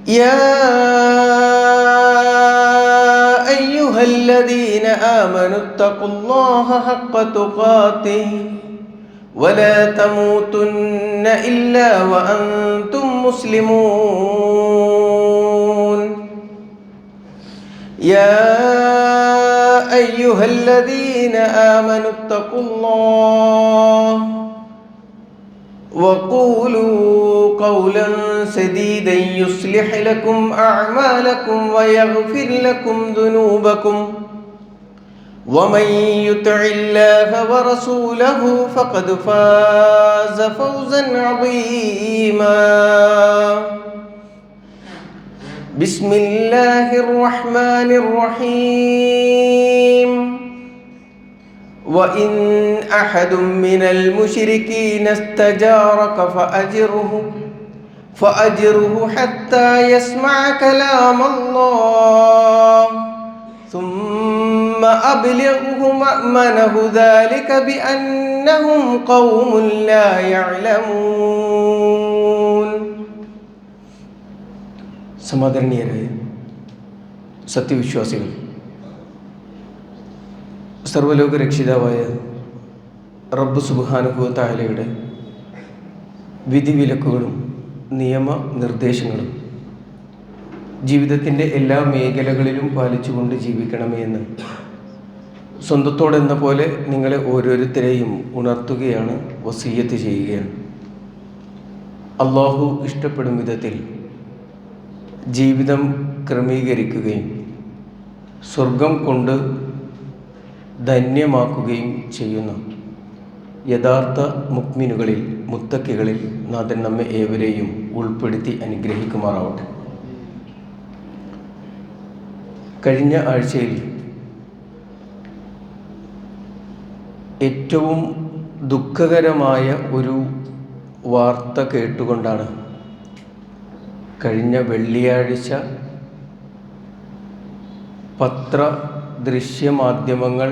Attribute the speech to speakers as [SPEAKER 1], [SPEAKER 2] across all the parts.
[SPEAKER 1] يا أيها الذين آمنوا اتقوا الله حق تقاته ولا تموتن إلا وأنتم مسلمون. يا أيها الذين آمنوا اتقوا الله وقولوا قولا سديدا يصلح لكم أعمالكم ويغفر لكم ذنوبكم ومن يطع الله ورسوله فقد فاز فوزا عظيما. بسم الله الرحمن الرحيم. وإن أحد من المشركين استجارك فأجره حتى يسمع كلام الله ثم أبلغه مأمنه ذلك بأنهم قوم لا يعلمون. സമാദരണീയരായ സത്യവിശ്വാസികൾ, സർവ്വലോക രക്ഷിതാവായ റബ്ബ് സുബ്ഹാനഹു വ തആലയുടെ വിധിവിലക്കുകളും നിയമനിർദ്ദേശങ്ങളും ജീവിതത്തിൻ്റെ എല്ലാ മേഖലകളിലും പാലിച്ചുകൊണ്ട് ജീവിക്കണമേ എന്ന് സ്വന്തത്തോടെന്ന പോലെ നിങ്ങളെ ഓരോരുത്തരെയും ഉണർത്തുകയാണ്, വസിയ്യത്ത് ചെയ്യുകയാണ്. അള്ളാഹു ഇഷ്ടപ്പെടും വിധത്തിൽ ജീവിതം ക്രമീകരിക്കുകയും സ്വർഗം കൊണ്ട് ധന്യമാക്കുകയും ചെയ്യുന്ന യഥാർത്ഥ മുഅ്മിനുകളിൽ, മുത്തക്കികളിൽ നാഥൻ നമ്മെ ഏവരെയും ഉൾപ്പെടുത്തി അനുഗ്രഹിക്കുമാറാവട്ടെ. കഴിഞ്ഞ ആഴ്ചയിൽ ഏറ്റവും ദുഃഖകരമായ ഒരു വാർത്ത കേട്ടുകൊണ്ടാണ് കഴിഞ്ഞ വെള്ളിയാഴ്ച ദൃശ്യമാധ്യമങ്ങൾ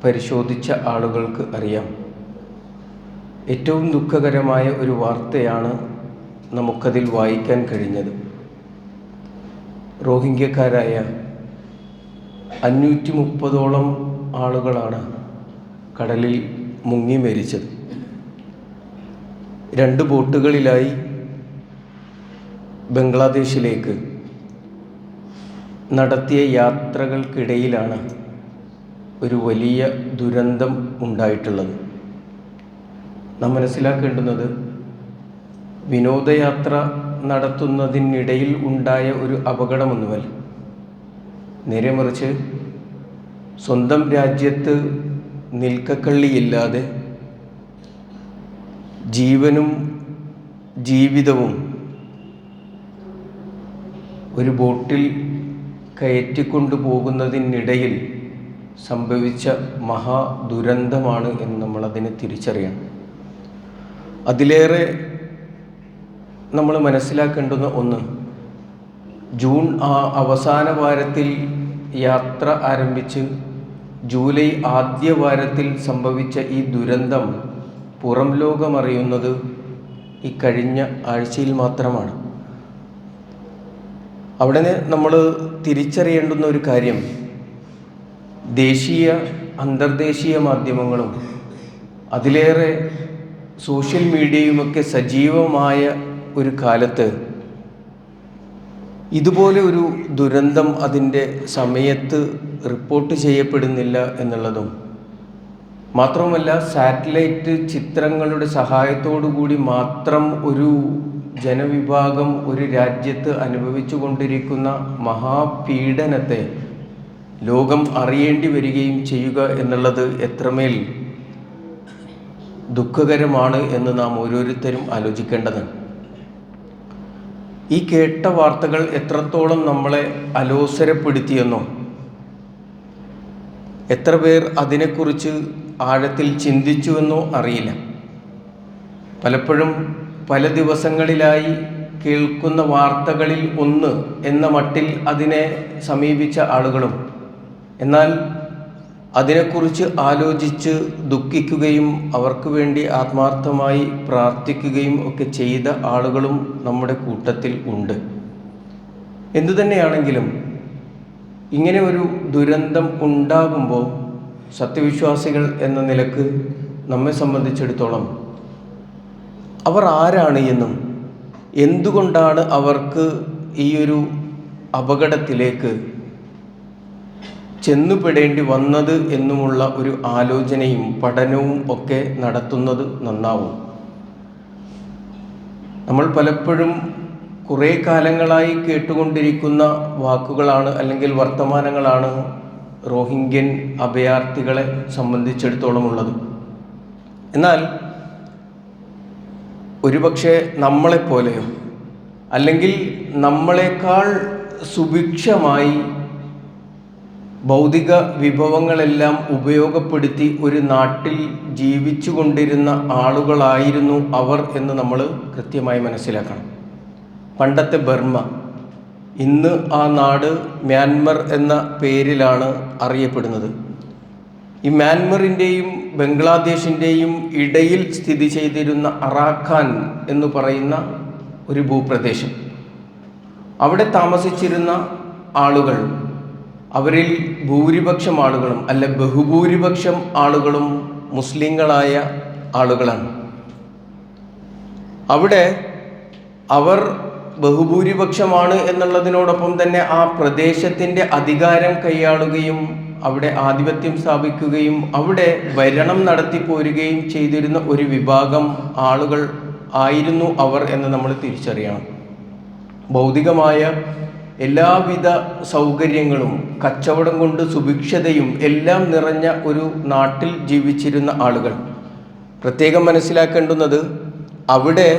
[SPEAKER 1] പരിശോധിച്ച ആളുകൾക്ക് അറിയാം. ഏറ്റവും ദുഃഖകരമായ ഒരു വാർത്തയാണ് നമുക്കതിൽ വായിക്കാൻ കഴിഞ്ഞത്. റോഹിംഗ്യക്കാരായ 530ഓളം ആളുകളാണ് കടലിൽ മുങ്ങി മരിച്ചത്. 2 ബോട്ടുകളിലായി ബംഗ്ലാദേശിലേക്ക് നടത്തിയ യാത്രകൾക്കിടയിലാണ് ഒരു വലിയ ദുരന്തം ഉണ്ടായിട്ടുള്ളത്. നാം മനസ്സിലാക്കേണ്ടുന്നത്, വിനോദയാത്ര നടത്തുന്നതിനിടയിൽ ഉണ്ടായ ഒരു അപകടമൊന്നുമല്ല. നേരെ മറിച്ച് സ്വന്തം രാജ്യത്ത് നിൽക്കക്കള്ളിയില്ലാതെ ജീവനും ജീവിതവും ഒരു ബോട്ടിൽ കയറ്റിക്കൊണ്ടു പോകുന്നതിനിടയിൽ സംഭവിച്ച മഹാദുരന്തമാണ് എന്ന് നമ്മളതിനെ തിരിച്ചറിയണം. അതിലേറെ നമ്മൾ മനസ്സിലാക്കേണ്ടുന്ന ഒന്ന്, ജൂൺ അവസാന വാരത്തിൽ യാത്ര ആരംഭിച്ച് ജൂലൈ ആദ്യ വാരത്തിൽ സംഭവിച്ച ഈ ദുരന്തം പുറം ലോകമറിയുന്നത് ഈ കഴിഞ്ഞ ആഴ്ചയിൽ മാത്രമാണ്. അവിടെ നമ്മൾ തിരിച്ചറിയേണ്ടുന്ന ഒരു കാര്യം, ദേശീയ അന്തർദേശീയ മാധ്യമങ്ങളും അതിലേറെ സോഷ്യൽ മീഡിയയുമൊക്കെ സജീവമായ ഒരു കാലത്ത് ഇതുപോലെ ഒരു ദുരന്തം അതിൻ്റെ സമയത്ത് റിപ്പോർട്ട് ചെയ്യപ്പെടുന്നില്ല എന്നുള്ളതും മാത്രവുമല്ല, സാറ്റലൈറ്റ് ചിത്രങ്ങളുടെ സഹായത്തോടു കൂടി മാത്രം ഒരു ജനവിഭാഗം ഒരു രാജ്യത്ത് അനുഭവിച്ചു കൊണ്ടിരിക്കുന്ന മഹാപീഡനത്തെ ലോകം അറിയേണ്ടി വരികയും ചെയ്യുക എന്നുള്ളത് എത്രമേൽ ദുഃഖകരമാണ് എന്ന് നാം ഓരോരുത്തരും ആലോചിക്കേണ്ടതാണ്. ഈ കേട്ട വാർത്തകൾ എത്രത്തോളം നമ്മളെ അലോസരപ്പെടുത്തിയെന്നോ, എത്ര പേർ അതിനെക്കുറിച്ച് ആഴത്തിൽ ചിന്തിച്ചുവെന്നോ അറിയില്ല. പലപ്പോഴും പല ദിവസങ്ങളിലായി കേൾക്കുന്ന വാർത്തകളിൽ ഒന്ന് എന്ന മട്ടിൽ അതിനെ സമീപിച്ച ആളുകളും, എന്നാൽ അതിനെക്കുറിച്ച് ആലോചിച്ച് ദുഃഖിക്കുകയും അവർക്ക് വേണ്ടി ആത്മാർത്ഥമായി പ്രാർത്ഥിക്കുകയും ഒക്കെ ചെയ്ത ആളുകളും നമ്മുടെ കൂട്ടത്തിൽ ഉണ്ട്. എന്തുതന്നെയാണെങ്കിലും ഇങ്ങനെ ഒരു ദുരന്തം ഉണ്ടാകുമ്പോൾ സത്യവിശ്വാസികൾ എന്ന നിലക്ക് നമ്മെ സംബന്ധിച്ചിടത്തോളം അവർ ആരാണ് എന്നും എന്തുകൊണ്ടാണ് അവർക്ക് ഈ ഒരു അപകടത്തിലേക്ക് ചെന്നുപെടേണ്ടി വന്നത് എന്നുമുള്ള ഒരു ആലോചനയും പഠനവും ഒക്കെ നടത്തുന്നത് നന്നാവും. നമ്മൾ പലപ്പോഴും കുറേ കാലങ്ങളായി കേട്ടുകൊണ്ടിരിക്കുന്ന വാക്കുകളാണ് അല്ലെങ്കിൽ വർത്തമാനങ്ങളാണ് റോഹിംഗ്യൻ അഭയാർത്ഥികളെ സംബന്ധിച്ചിടത്തോളം ഉള്ളത്. എന്നാൽ ഒരുപക്ഷെ നമ്മളെപ്പോലെയോ അല്ലെങ്കിൽ നമ്മളെക്കാൾ സുഭിക്ഷമായി ഭൗതിക വിഭവങ്ങളെല്ലാം ഉപയോഗപ്പെടുത്തി ഒരു നാട്ടിൽ ജീവിച്ചു കൊണ്ടിരുന്ന ആളുകളായിരുന്നു അവർ എന്ന് നമ്മൾ കൃത്യമായി മനസ്സിലാക്കണം. പണ്ടത്തെ ബർമ്മ, ഇന്ന് ആ നാട് മ്യാൻമർ എന്ന പേരിലാണ് അറിയപ്പെടുന്നത്. ഈ മ്യാൻമറിൻ്റെയും ബംഗ്ലാദേശിൻ്റെയും ഇടയിൽ സ്ഥിതി ചെയ്തിരുന്ന അറാഖാൻ എന്ന് പറയുന്ന ഒരു ഭൂപ്രദേശം, അവിടെ താമസിച്ചിരുന്ന ആളുകൾ, അവരിൽ ഭൂരിപക്ഷം ആളുകളും അല്ല ബഹുഭൂരിപക്ഷം ആളുകളും മുസ്ലിങ്ങളായ ആളുകളാണ്. അവിടെ അവർ ബഹുഭൂരിപക്ഷമാണ് എന്നുള്ളതിനോടൊപ്പം തന്നെ ആ പ്രദേശത്തിൻ്റെ അധികാരം കൈയാളുകയും അവിടെ ആധിപത്യം സ്ഥാപിക്കുകയും അവിടെ ഭരണം നടത്തിപ്പോരുകയും ചെയ്തിരുന്ന ഒരു വിഭാഗം ആളുകൾ ആയിരുന്നു അവർ എന്ന് നമ്മൾ തിരിച്ചറിയണം. ഭൗതികമായ എല്ലാവിധ സൗകര്യങ്ങളും കച്ചവടം കൊണ്ട് സുഭിക്ഷതയും എല്ലാം നിറഞ്ഞ ഒരു നാട്ടിൽ ജീവിച്ചിരുന്ന ആളുകൾ. പ്രത്യേകം മനസ്സിലാക്കേണ്ടുന്നത്, അവിടെ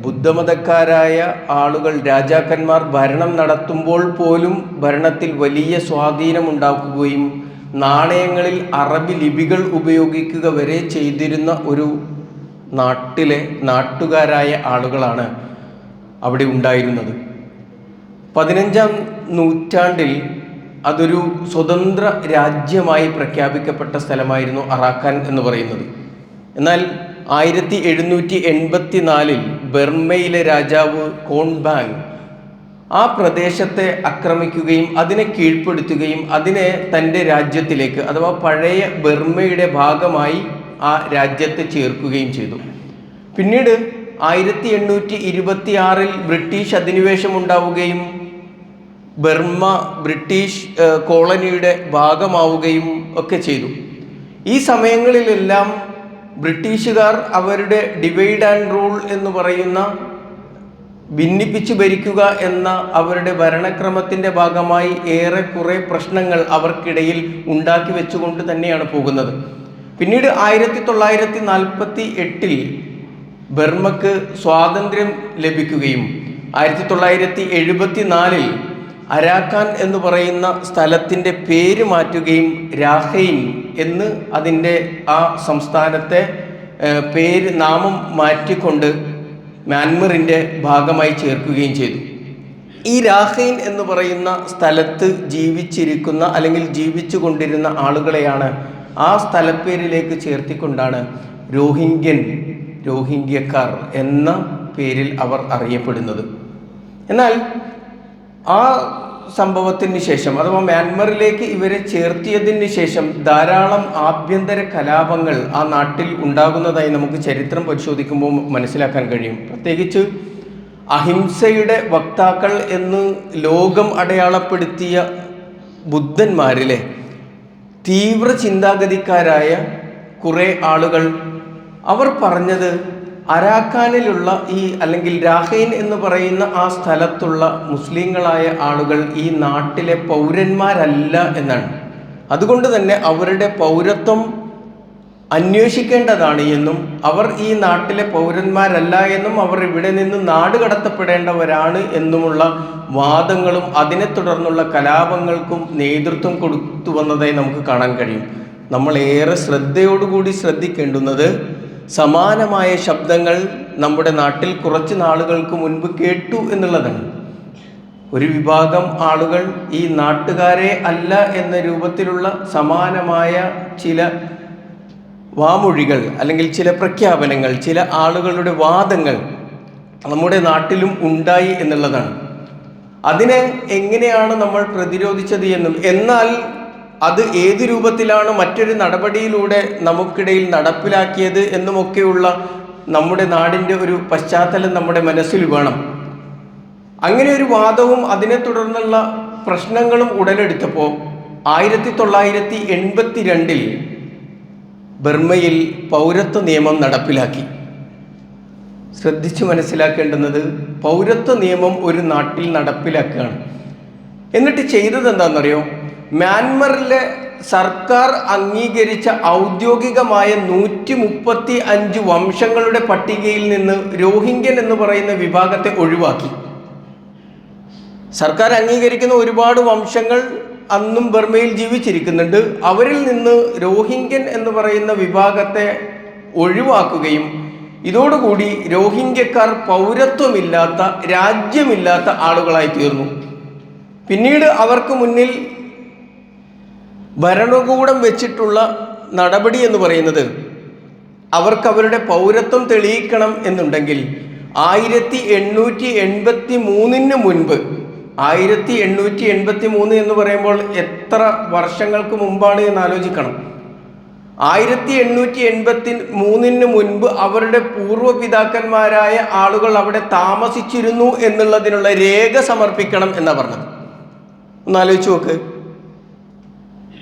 [SPEAKER 1] ബുദ്ധമതക്കാരായ ആളുകൾ, രാജാക്കന്മാർ ഭരണം നടത്തുമ്പോൾ പോലും ഭരണത്തിൽ വലിയ സ്വാധീനമുണ്ടാക്കുകയും നാണയങ്ങളിൽ അറബി ലിപികൾ ഉപയോഗിക്കുക വരെ ചെയ്തിരുന്ന ഒരു നാട്ടുകാരായ ആളുകളാണ് അവിടെ ഉണ്ടായിരുന്നത്. 15-ാം നൂറ്റാണ്ടിൽ അതൊരു സ്വതന്ത്ര രാജ്യമായി പ്രഖ്യാപിക്കപ്പെട്ട സ്ഥലമായിരുന്നു അറാഖാൻ എന്ന് പറയുന്നത്. എന്നാൽ 1784 ബർമ്മയിലെ രാജാവ് കോൺബാങ് ആ പ്രദേശത്തെ ആക്രമിക്കുകയും അതിനെ കീഴ്പ്പെടുത്തുകയും അതിനെ തൻ്റെ രാജ്യത്തിലേക്ക്, അഥവാ പഴയ ബർമ്മയുടെ ഭാഗമായി ആ രാജ്യത്തെ ചേർക്കുകയും ചെയ്തു. പിന്നീട് 1826 ബ്രിട്ടീഷ് അധിനിവേശം ഉണ്ടാവുകയും ബർമ്മ ബ്രിട്ടീഷ് കോളനിയുടെ ഭാഗമാവുകയും ഒക്കെ ചെയ്തു. ഈ സമയങ്ങളിലെല്ലാം ബ്രിട്ടീഷുകാർ അവരുടെ ഡിവൈഡ് ആൻഡ് റൂൾ എന്ന് പറയുന്ന ഭിന്നിപ്പിച്ച് ഭരിക്കുക എന്ന അവരുടെ ഭരണക്രമത്തിൻ്റെ ഭാഗമായി ഏറെക്കുറെ പ്രശ്നങ്ങൾ അവർക്കിടയിൽ ഉണ്ടാക്കി വെച്ചുകൊണ്ട് തന്നെയാണ് പോകുന്നത്. പിന്നീട് 1948 ബർമ്മക്ക് സ്വാതന്ത്ര്യം ലഭിക്കുകയും 1974 അരാക്കാൻ എന്ന് പറയുന്ന സ്ഥലത്തിൻ്റെ പേര് മാറ്റുകയും രാഖൈൻ എന്ന് അതിൻ്റെ ആ സംസ്ഥാനത്തെ നാമം മാറ്റിക്കൊണ്ട് മ്യാൻമറിൻ്റെ ഭാഗമായി ചേർക്കുകയും ചെയ്തു. ഈ രാഖൈൻ എന്ന് പറയുന്ന സ്ഥലത്ത് ജീവിച്ചിരിക്കുന്ന അല്ലെങ്കിൽ ജീവിച്ചു കൊണ്ടിരുന്ന ആളുകളെയാണ് ആ സ്ഥലപ്പേരിലേക്ക് ചേർത്തിക്കൊണ്ടാണ് രോഹിംഗ്യക്കാർ എന്ന പേരിൽ അവർ അറിയപ്പെടുന്നത്. എന്നാൽ ആ സംഭവത്തിന് ശേഷം, അഥവാ മ്യാൻമറിലേക്ക് ഇവരെ ചേർത്തിയതിന് ശേഷം ധാരാളം ആഭ്യന്തര കലാപങ്ങൾ ആ നാട്ടിൽ ഉണ്ടാകുന്നതായി നമുക്ക് ചരിത്രം പരിശോധിക്കുമ്പോൾ മനസ്സിലാക്കാൻ കഴിയും. പ്രത്യേകിച്ച് അഹിംസയുടെ വക്താക്കൾ എന്ന് ലോകം അടയാളപ്പെടുത്തിയ ബുദ്ധന്മാരിലെ തീവ്ര ചിന്താഗതിക്കാരായ കുറേ ആളുകൾ അവർ പറഞ്ഞത് അരാക്കാനിലുള്ള അല്ലെങ്കിൽ രാഖൈൻ എന്ന് പറയുന്ന ആ സ്ഥലത്തുള്ള മുസ്ലിങ്ങളായ ആളുകൾ ഈ നാട്ടിലെ പൗരന്മാരല്ല എന്നാണ്. അതുകൊണ്ട് തന്നെ അവരുടെ പൗരത്വം അന്വേഷിക്കേണ്ടതാണ് എന്നും അവർ ഈ നാട്ടിലെ പൗരന്മാരല്ല എന്നും അവർ ഇവിടെ നിന്ന് നാട് കടത്തപ്പെടേണ്ടവരാണ് എന്നുമുള്ള വാദങ്ങളും അതിനെ തുടർന്നുള്ള കലാപങ്ങൾക്കും നേതൃത്വം കൊടുത്തു വന്നതായി നമുക്ക് കാണാൻ കഴിയും. നമ്മൾ ഏറെ ശ്രദ്ധയോടുകൂടി ശ്രദ്ധിക്കേണ്ടുന്നത് സമാനമായ ശബ്ദങ്ങൾ നമ്മുടെ നാട്ടിൽ കുറച്ച് നാളുകൾക്ക് മുൻപ് കേട്ടു എന്നുള്ളതാണ്. ഒരു വിഭാഗം ആളുകൾ ഈ നാട്ടുകാരെ അല്ല എന്ന രൂപത്തിലുള്ള സമാനമായ ചില വാമൊഴികൾ അല്ലെങ്കിൽ ചില പ്രഖ്യാപനങ്ങൾ, ചില ആളുകളുടെ വാദങ്ങൾ നമ്മുടെ നാട്ടിലും ഉണ്ടായി എന്നുള്ളതാണ്. അതിനെ എങ്ങനെയാണ് നമ്മൾ പ്രതിരോധിച്ചത് എന്നും, എന്നാൽ അത് ഏത് രൂപത്തിലാണ് മറ്റൊരു നടപടിയിലൂടെ നമുക്കിടയിൽ നടപ്പിലാക്കിയത് എന്നുമൊക്കെയുള്ള നമ്മുടെ നാടിൻ്റെ ഒരു പശ്ചാത്തലം നമ്മുടെ മനസ്സിൽ വേണം. അങ്ങനെ ഒരു വാദവും അതിനെ തുടർന്നുള്ള പ്രശ്നങ്ങളും ഉടലെടുത്തപ്പോൾ 1982 ബർമ്മയിൽ പൗരത്വ നിയമം നടപ്പിലാക്കി. ശ്രദ്ധിച്ചു മനസ്സിലാക്കേണ്ടുന്നത്, പൗരത്വ നിയമം ഒരു നാട്ടിൽ നടപ്പിലാക്കുകയാണ്. എന്നിട്ട് ചെയ്തത് എന്താണെന്നറിയോ? മ്യാൻമറിലെ സർക്കാർ അംഗീകരിച്ച ഔദ്യോഗികമായ 135 വംശങ്ങളുടെ പട്ടികയിൽ നിന്ന് രോഹിംഗ്യൻ എന്ന് പറയുന്ന വിഭാഗത്തെ ഒഴിവാക്കി. സർക്കാർ അംഗീകരിക്കുന്ന ഒരുപാട് വംശങ്ങൾ അന്നും ബർമ്മയിൽ ജീവിച്ചിരിക്കുന്നുണ്ട്. അവരിൽ നിന്ന് രോഹിംഗ്യൻ എന്ന് പറയുന്ന വിഭാഗത്തെ ഒഴിവാക്കുകയും ഇതോടുകൂടി രോഹിംഗ്യക്കാർ പൗരത്വമില്ലാത്ത, രാജ്യമില്ലാത്ത ആളുകളായി തീർന്നു. പിന്നീട് അവർക്ക് മുന്നിൽ ഭരണകൂടം വെച്ചിട്ടുള്ള നടപടി എന്ന് പറയുന്നത്, അവർക്ക് അവരുടെ പൗരത്വം തെളിയിക്കണം എന്നുണ്ടെങ്കിൽ 1883 മുൻപ്, 1883 എന്ന് പറയുമ്പോൾ എത്ര വർഷങ്ങൾക്ക് മുമ്പാണ് എന്ന് ആലോചിക്കണം. 1883 മുൻപ് അവരുടെ പൂർവ്വപിതാക്കന്മാരായ ആളുകൾ അവിടെ താമസിച്ചിരുന്നു എന്നുള്ളതിനുള്ള രേഖ സമർപ്പിക്കണം എന്നാണ് പറഞ്ഞത്. ഒന്ന് ആലോചിച്ച് നോക്ക്.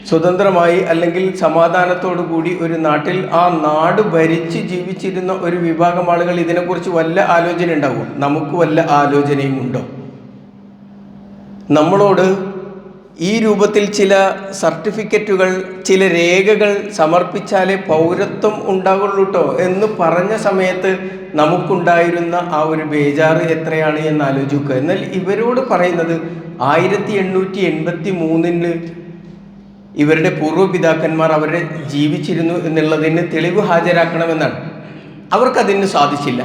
[SPEAKER 1] സ്വതന്ത്രമായി അല്ലെങ്കിൽ സമാധാനത്തോടു കൂടി ഒരു നാട്ടിൽ ആ നാട് ഭരിച്ച് ജീവിച്ചിരുന്ന ഒരു വിഭാഗം ആളുകൾ ഇതിനെക്കുറിച്ച് വല്ല ആലോചന ഉണ്ടാവും? നമുക്ക് വല്ല ആലോചനയും ഉണ്ടോ? നമ്മളോട് ഈ രൂപത്തിൽ ചില സർട്ടിഫിക്കറ്റുകൾ, ചില രേഖകൾ സമർപ്പിച്ചാലേ പൗരത്വം ഉണ്ടാകുള്ളൂ കേട്ടോ എന്ന് പറഞ്ഞ സമയത്ത് നമുക്കുണ്ടായിരുന്ന ആ ഒരു ബേജാറ് എത്രയാണ് എന്ന് ആലോചിക്കുക. എന്നാൽ ഇവരോട് പറയുന്നത് 1883 ഇവരുടെ പൂർവ്വപിതാക്കന്മാർ അവരെ ജീവിച്ചിരുന്നു എന്നുള്ളതിന് തെളിവ് ഹാജരാക്കണമെന്നാണ്. അവർക്കതിന് സാധിച്ചില്ല.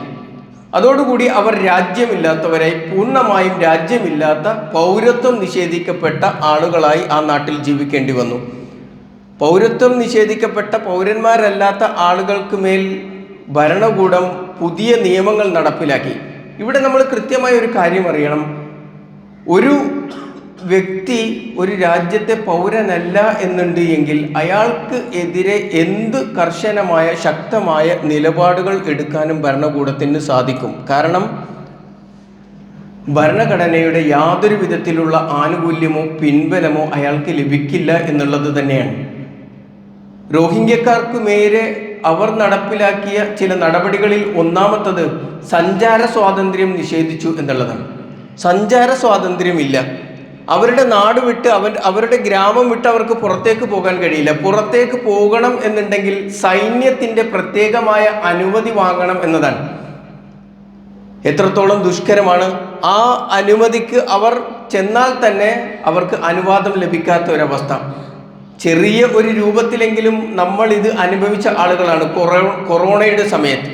[SPEAKER 1] അതോടുകൂടി അവർ രാജ്യമില്ലാത്തവരായി, പൂർണ്ണമായും രാജ്യമില്ലാത്ത, പൗരത്വം നിഷേധിക്കപ്പെട്ട ആളുകളായി ആ നാട്ടിൽ ജീവിക്കേണ്ടി വന്നു. പൗരത്വം നിഷേധിക്കപ്പെട്ട പൗരന്മാരല്ലാത്ത ആളുകൾക്ക് മേൽ ഭരണകൂടം പുതിയ നിയമങ്ങൾ നടപ്പിലാക്കി. ഇവിടെ നമ്മൾ കൃത്യമായ ഒരു കാര്യം അറിയണം. ഒരു വ്യക്തി ഒരു രാജ്യത്തെ പൗരനല്ല എന്നുണ്ട് എങ്കിൽ അയാൾക്ക് എതിരെ എന്ത് കർശനമായ, ശക്തമായ നിലപാടുകൾ എടുക്കാനും ഭരണകൂടത്തിന് സാധിക്കും. കാരണം ഭരണഘടനയുടെ യാതൊരു വിധത്തിലുള്ള ആനുകൂല്യമോ പിൻബലമോ അയാൾക്ക് ലഭിക്കില്ല എന്നുള്ളത് തന്നെയാണ്. രോഹിംഗ്യക്കാർക്ക് മേലെ അവർ നടപ്പിലാക്കിയ ചില നടപടികളിൽ ഒന്നാമത്തത് സഞ്ചാര സ്വാതന്ത്ര്യം നിഷേധിച്ചു എന്നുള്ളതാണ്. സഞ്ചാര സ്വാതന്ത്ര്യമില്ല. അവരുടെ നാട് വിട്ട്, അവരുടെ ഗ്രാമം വിട്ട് അവർക്ക് പുറത്തേക്ക് പോകാൻ കഴിയില്ല. പുറത്തേക്ക് പോകണം എന്നുണ്ടെങ്കിൽ സൈന്യത്തിൻ്റെ പ്രത്യേകമായ അനുമതി വാങ്ങണം എന്നതാണ്. എത്രത്തോളം ദുഷ്കരമാണ്! ആ അനുമതിക്ക് അവർ ചെന്നാൽ തന്നെ അവർക്ക് അനുവാദം ലഭിക്കാത്ത ഒരവസ്ഥ. ചെറിയ ഒരു രൂപത്തിലെങ്കിലും നമ്മൾ ഇത് അനുഭവിച്ച ആളുകളാണ്. കൊറോണയുടെ സമയത്ത്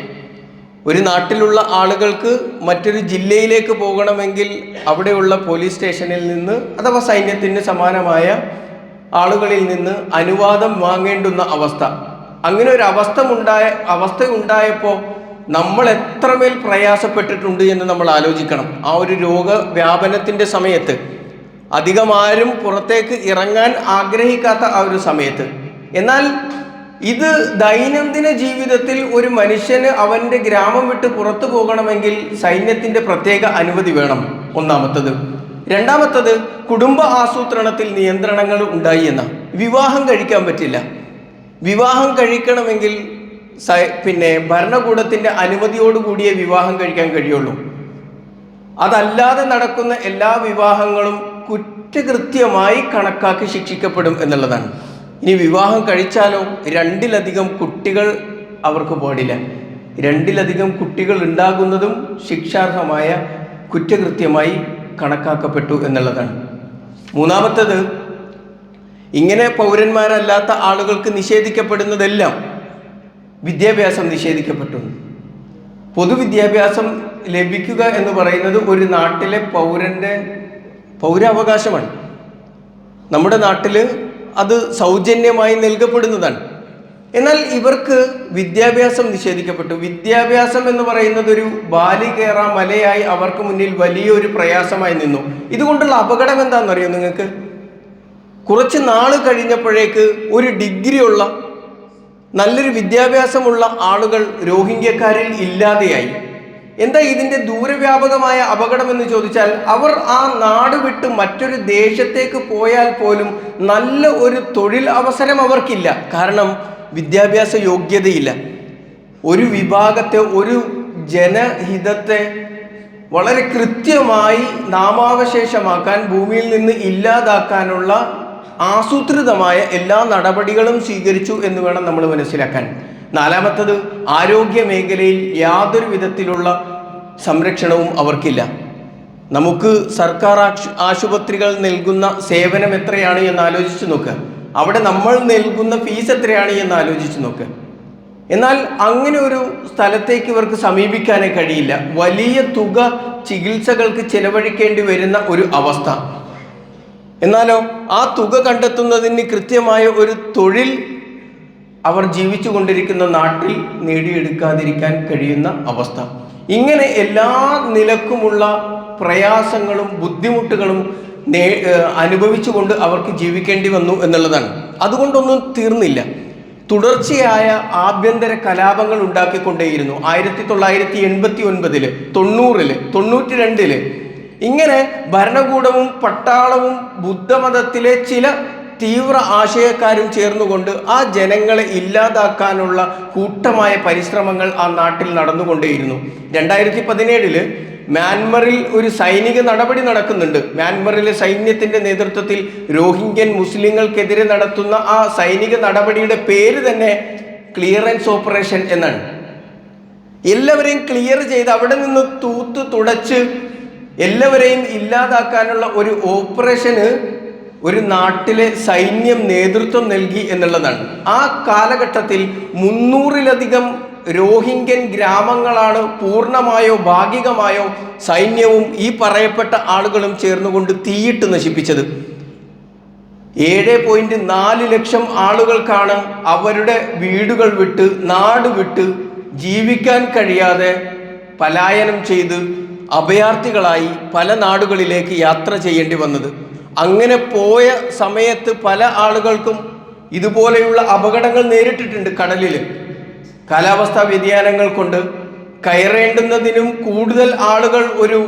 [SPEAKER 1] ഒരു നാട്ടിലുള്ള ആളുകൾക്ക് മറ്റൊരു ജില്ലയിലേക്ക് പോകണമെങ്കിൽ അവിടെയുള്ള പോലീസ് സ്റ്റേഷനിൽ നിന്ന് അഥവാ സൈന്യത്തിന് സമാനമായ ആളുകളിൽ നിന്ന് അനുവാദം വാങ്ങേണ്ടുന്ന അവസ്ഥ. അങ്ങനെ ഒരു അവസ്ഥ ഉണ്ടായപ്പോൾ നമ്മൾ എത്രമേൽ പ്രയാസപ്പെട്ടിട്ടുണ്ട് എന്ന് നമ്മൾ ആലോചിക്കണം. ആ ഒരു രോഗവ്യാപനത്തിൻ്റെ സമയത്ത് അധികം ആരും പുറത്തേക്ക് ഇറങ്ങാൻ ആഗ്രഹിക്കാത്ത ആ ഒരു സമയത്ത്. എന്നാൽ ഇത് ദൈനംദിന ജീവിതത്തിൽ ഒരു മനുഷ്യന് അവൻ്റെ ഗ്രാമം വിട്ട് പുറത്തു പോകണമെങ്കിൽ സൈന്യത്തിൻ്റെ പ്രത്യേക അനുമതി വേണം, ഒന്നാമത്തത്. രണ്ടാമത്തത്, കുടുംബ ആസൂത്രണത്തിൽ നിയന്ത്രണങ്ങൾ ഉണ്ടായി എന്ന. വിവാഹം കഴിക്കാൻ പറ്റില്ല. വിവാഹം കഴിക്കണമെങ്കിൽ ഭരണകൂടത്തിൻ്റെ അനുമതിയോടുകൂടിയേ വിവാഹം കഴിക്കാൻ കഴിയുള്ളൂ. അതല്ലാതെ നടക്കുന്ന എല്ലാ വിവാഹങ്ങളും കുറ്റകൃത്യമായി കണക്കാക്കി ശിക്ഷിക്കപ്പെടും എന്നുള്ളതാണ്. ഇനി വിവാഹം കഴിച്ചാലോ 2-ലധികം കുട്ടികൾ അവർക്ക് പാടില്ല. 2-ലധികം കുട്ടികൾ ഉണ്ടാകുന്നതും ശിക്ഷാർഹമായ കുറ്റകൃത്യമായി കണക്കാക്കപ്പെട്ടു എന്നുള്ളതാണ്. മൂന്നാമത്തത്, ഇങ്ങനെ പൗരന്മാരല്ലാത്ത ആളുകൾക്ക് നിഷേധിക്കപ്പെടുന്നതെല്ലാം വിദ്യാഭ്യാസം നിഷേധിക്കപ്പെട്ടു. പൊതുവിദ്യാഭ്യാസം ലഭിക്കുക എന്ന് പറയുന്നത് ഒരു നാട്ടിലെ പൗരൻ്റെ പൗരാവകാശമാണ്. നമ്മുടെ നാട്ടിൽ അത് സൗജന്യമായി നൽകപ്പെടുന്നതാണ്. എന്നാൽ ഇവർക്ക് വിദ്യാഭ്യാസം നിഷേധിക്കപ്പെട്ടു. വിദ്യാഭ്യാസം എന്ന് പറയുന്നത് ഒരു ബാലി കയറ മലയായി അവർക്ക് മുന്നിൽ വലിയൊരു പ്രയാസമായി നിന്നു. ഇതുകൊണ്ടുള്ള അപകടം എന്താണെന്നറിയോ നിങ്ങൾക്ക്? കുറച്ച് നാൾ കഴിഞ്ഞപ്പോഴേക്ക് ഒരു ഡിഗ്രി ഉള്ള നല്ലൊരു വിദ്യാഭ്യാസമുള്ള ആളുകൾ രോഹിംഗ്യക്കാരിൽ ഇല്ലാതെയായി. എന്താ ഇതിൻ്റെ ദൂരവ്യാപകമായ അപകടം എന്ന് ചോദിച്ചാൽ, അവർ ആ നാട് വിട്ട് മറ്റൊരു ദേശത്തേക്ക് പോയാൽ പോലും നല്ല ഒരു തൊഴിൽ അവസരം അവർക്കില്ല. കാരണം വിദ്യാഭ്യാസ യോഗ്യതയില്ല. ഒരു വിഭാഗത്തെ, ഒരു ജനഹിതത്തെ വളരെ കൃത്യമായി നാമാവശേഷമാക്കാൻ, ഭൂമിയിൽ നിന്ന് ഇല്ലാതാക്കാനുള്ള ആസൂത്രിതമായ എല്ലാ നടപടികളും സ്വീകരിച്ചു എന്ന് വേണം നമ്മൾ മനസ്സിലാക്കാൻ. നാലാമത്തത്, ആരോഗ്യ മേഖലയിൽ യാതൊരു വിധത്തിലുള്ള സംരക്ഷണവും അവർക്കില്ല. നമുക്ക് സർക്കാർ ആശുപത്രികൾ നൽകുന്ന സേവനം എത്രയാണ് എന്ന് ആലോചിച്ച് നോക്കുക. അവിടെ നമ്മൾ നൽകുന്ന ഫീസ് എത്രയാണ് എന്ന് ആലോചിച്ച് നോക്കുക. എന്നാൽ അങ്ങനെ ഒരു സ്ഥലത്തേക്ക് ഇവർക്ക് സമീപിക്കാനേ കഴിയില്ല. വലിയ തുക ചികിത്സകൾക്ക് ചെലവഴിക്കേണ്ടി വരുന്ന ഒരു അവസ്ഥ. എന്നാലോ ആ തുക കണ്ടെത്തുന്നതിന് കൃത്യമായ ഒരു തൊഴിൽ അവർ ജീവിച്ചു കൊണ്ടിരിക്കുന്ന നാട്ടിൽ നേടിയെടുക്കാതിരിക്കാൻ കഴിയുന്ന അവസ്ഥ. ഇങ്ങനെ എല്ലാ നിലക്കുമുള്ള പ്രയാസങ്ങളും ബുദ്ധിമുട്ടുകളും അനുഭവിച്ചുകൊണ്ട് അവർക്ക് ജീവിക്കേണ്ടി വന്നു എന്നുള്ളതാണ്. അതുകൊണ്ടൊന്നും തീർന്നില്ല. തുടർച്ചയായ ആഭ്യന്തര കലാപങ്ങൾ ഉണ്ടാക്കിക്കൊണ്ടേയിരുന്നു. 1989, 90, 92 ഇങ്ങനെ ഭരണകൂടവും പട്ടാളവും ബുദ്ധമതത്തിലെ ചില തീവ്ര ആശയക്കാരും ചേർന്നുകൊണ്ട് ആ ജനങ്ങളെ ഇല്ലാതാക്കാനുള്ള കൂട്ടമായ പരിശ്രമങ്ങൾ ആ നാട്ടിൽ നടന്നുകൊണ്ടേയിരുന്നു. 2017 മ്യാൻമറിൽ ഒരു സൈനിക നടപടി നടക്കുന്നുണ്ട്. മ്യാൻമറിലെ സൈന്യത്തിന്റെ നേതൃത്വത്തിൽ രോഹിംഗ്യൻ മുസ്ലിങ്ങൾക്കെതിരെ നടത്തുന്ന ആ സൈനിക നടപടിയുടെ പേര് തന്നെ ക്ലിയറൻസ് ഓപ്പറേഷൻ എന്നാണ്. എല്ലാവരെയും ക്ലിയർ ചെയ്ത് അവിടെ നിന്ന് തൂത്ത് തുടച്ച് എല്ലാവരെയും ഇല്ലാതാക്കാനുള്ള ഒരു ഓപ്പറേഷന് ഒരു നാട്ടിലെ സൈന്യം നേതൃത്വം നൽകി എന്നുള്ളതാണ്. ആ കാലഘട്ടത്തിൽ 300-ലധികം രോഹിംഗ്യൻ ഗ്രാമങ്ങളാണ് പൂർണ്ണമായോ ഭാഗികമായോ സൈന്യവും ഈ പറയപ്പെട്ട ആളുകളും ചേർന്നുകൊണ്ട് തീയിട്ട് നശിപ്പിച്ചത്. 7.4 ലക്ഷം ആളുകൾക്കാണ് അവരുടെ വീടുകൾ വിട്ട്, നാട് വിട്ട് ജീവിക്കാൻ കഴിയാതെ പലായനം ചെയ്ത് അഭയാർത്ഥികളായി പല നാടുകളിലേക്ക് യാത്ര ചെയ്യേണ്ടി വന്നത്. അങ്ങനെ പോയ സമയത്ത് പല ആളുകൾക്കും ഇതുപോലെയുള്ള അപകടങ്ങൾ നേരിട്ടിട്ടുണ്ട്. കടലിൽ കാലാവസ്ഥാ വ്യതിയാനങ്ങൾ കൊണ്ട് കയറേണ്ടുന്നതിനും കൂടുതൽ ആളുകൾ ഒരു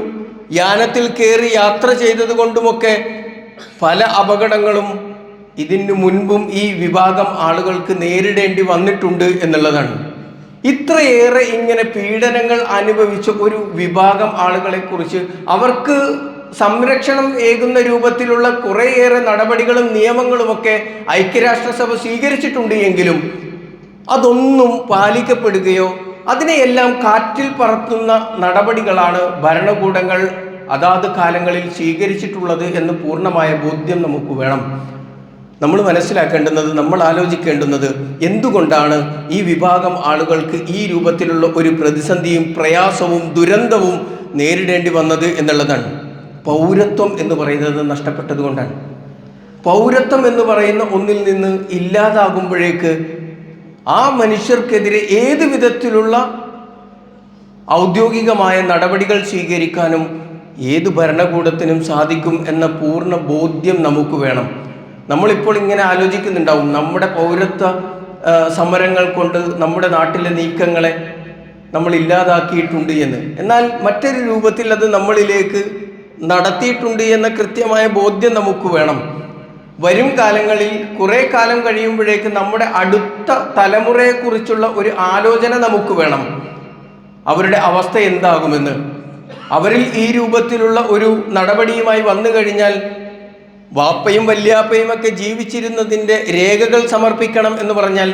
[SPEAKER 1] യാനത്തിൽ കയറി യാത്ര ചെയ്തത് കൊണ്ടുമൊക്കെ പല അപകടങ്ങളും ഇതിനു മുൻപും ഈ വിഭാഗം ആളുകൾക്ക് നേരിടേണ്ടി വന്നിട്ടുണ്ട് എന്നുള്ളതാണ്. ഇത്രയേറെ ഇങ്ങനെ പീഡനങ്ങൾ അനുഭവിച്ച ഒരു വിഭാഗം ആളുകളെ കുറിച്ച് അവർക്ക് സംരക്ഷണം ഏകുന്ന രൂപത്തിലുള്ള കുറേയേറെ നടപടികളും നിയമങ്ങളുമൊക്കെ ഐക്യരാഷ്ട്രസഭ സ്വീകരിച്ചിട്ടുണ്ട് എങ്കിലും അതൊന്നും പാലിക്കപ്പെടുകയോ അതിനെയെല്ലാം കാറ്റിൽ പറത്തുന്ന നടപടികളാണ് ഭരണകൂടങ്ങൾ അതാത് കാലങ്ങളിൽ സ്വീകരിച്ചിട്ടുള്ളത് എന്ന് പൂർണ്ണമായ ബോധ്യം നമുക്ക് വേണം. നമ്മൾ മനസ്സിലാക്കേണ്ടുന്നത്, നമ്മൾ ആലോചിക്കേണ്ടുന്നത്, എന്തുകൊണ്ടാണ് ഈ വിഭാഗം ആളുകൾക്ക് ഈ രൂപത്തിലുള്ള ഒരു പ്രതിസന്ധിയും പ്രയാസവും ദുരന്തവും നേരിടേണ്ടി വന്നത് എന്നുള്ളതാണ്. പൗരത്വം എന്ന് പറയുന്നത് നഷ്ടപ്പെട്ടത് കൊണ്ടാണ്. പൗരത്വം എന്ന് പറയുന്ന ഒന്നിൽ നിന്ന് ഇല്ലാതാകുമ്പോഴേക്ക് ആ മനുഷ്യർക്കെതിരെ ഏത് വിധത്തിലുള്ള ഔദ്യോഗികമായ നടപടികൾ സ്വീകരിക്കാനും ഏത് ഭരണകൂടത്തിനും സാധിക്കും എന്ന പൂർണ്ണ ബോധ്യം നമുക്ക് വേണം. നമ്മളിപ്പോൾ ഇങ്ങനെ ആലോചിക്കുന്നുണ്ടാവും, നമ്മുടെ പൗരത്വ സമരങ്ങൾ കൊണ്ട് നമ്മുടെ നാട്ടിലെ നീക്കങ്ങളെ നമ്മൾ ഇല്ലാതാക്കിയിട്ടുണ്ട് എന്ന്. എന്നാൽ മറ്റൊരു രൂപത്തിൽ അത് നമ്മളിലേക്ക് നടത്തിയിട്ടുണ്ട് എന്ന കൃത്യമായ ബോധ്യം നമുക്ക് വേണം. വരും കാലങ്ങളിൽ കുറേ കാലം കഴിയുമ്പോഴേക്ക് നമ്മുടെ അടുത്ത തലമുറയെക്കുറിച്ചുള്ള ഒരു ആലോചന നമുക്ക് വേണം. അവരുടെ അവസ്ഥ എന്താകുമെന്ന്. അവരിൽ ഈ രൂപത്തിലുള്ള ഒരു നടപടിയുമായി വന്നു കഴിഞ്ഞാൽ വാപ്പയും വല്യാപ്പയും ഒക്കെ ജീവിച്ചിരുന്നതിൻ്റെ രേഖകൾ സമർപ്പിക്കണം എന്ന് പറഞ്ഞാൽ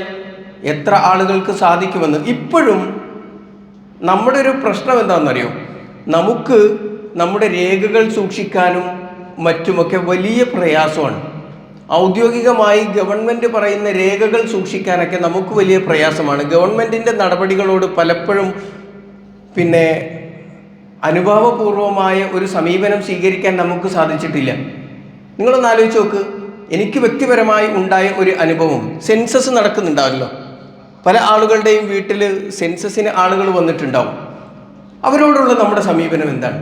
[SPEAKER 1] എത്ര ആളുകൾക്ക് സാധിക്കുമെന്ന്. ഇപ്പോഴും നമ്മുടെ ഒരു പ്രശ്നം എന്താണെന്നറിയോ, നമുക്ക് നമ്മുടെ രേഖകൾ സൂക്ഷിക്കാനും മറ്റുമൊക്കെ വലിയ പ്രയാസമാണ്. ഔദ്യോഗികമായി ഗവൺമെൻറ് പറയുന്ന രേഖകൾ സൂക്ഷിക്കാനൊക്കെ നമുക്ക് വലിയ പ്രയാസമാണ്. ഗവൺമെൻറ്റിൻ്റെ നടപടികളോട് പലപ്പോഴും അനുഭാവപൂർവമായ ഒരു സമീപനം സ്വീകരിക്കാൻ നമുക്ക് സാധിച്ചിട്ടില്ല. നിങ്ങളൊന്ന് ആലോചിച്ച് നോക്ക്. എനിക്ക് വ്യക്തിപരമായി ഉണ്ടായ ഒരു അനുഭവം, സെൻസസ് നടക്കുന്നുണ്ടാവല്ലോ, പല ആളുകളുടെയും വീട്ടിൽ സെൻസസിന് ആളുകൾ വന്നിട്ടുണ്ടാവും. അവരോടുള്ള നമ്മുടെ സമീപനം എന്താണ്?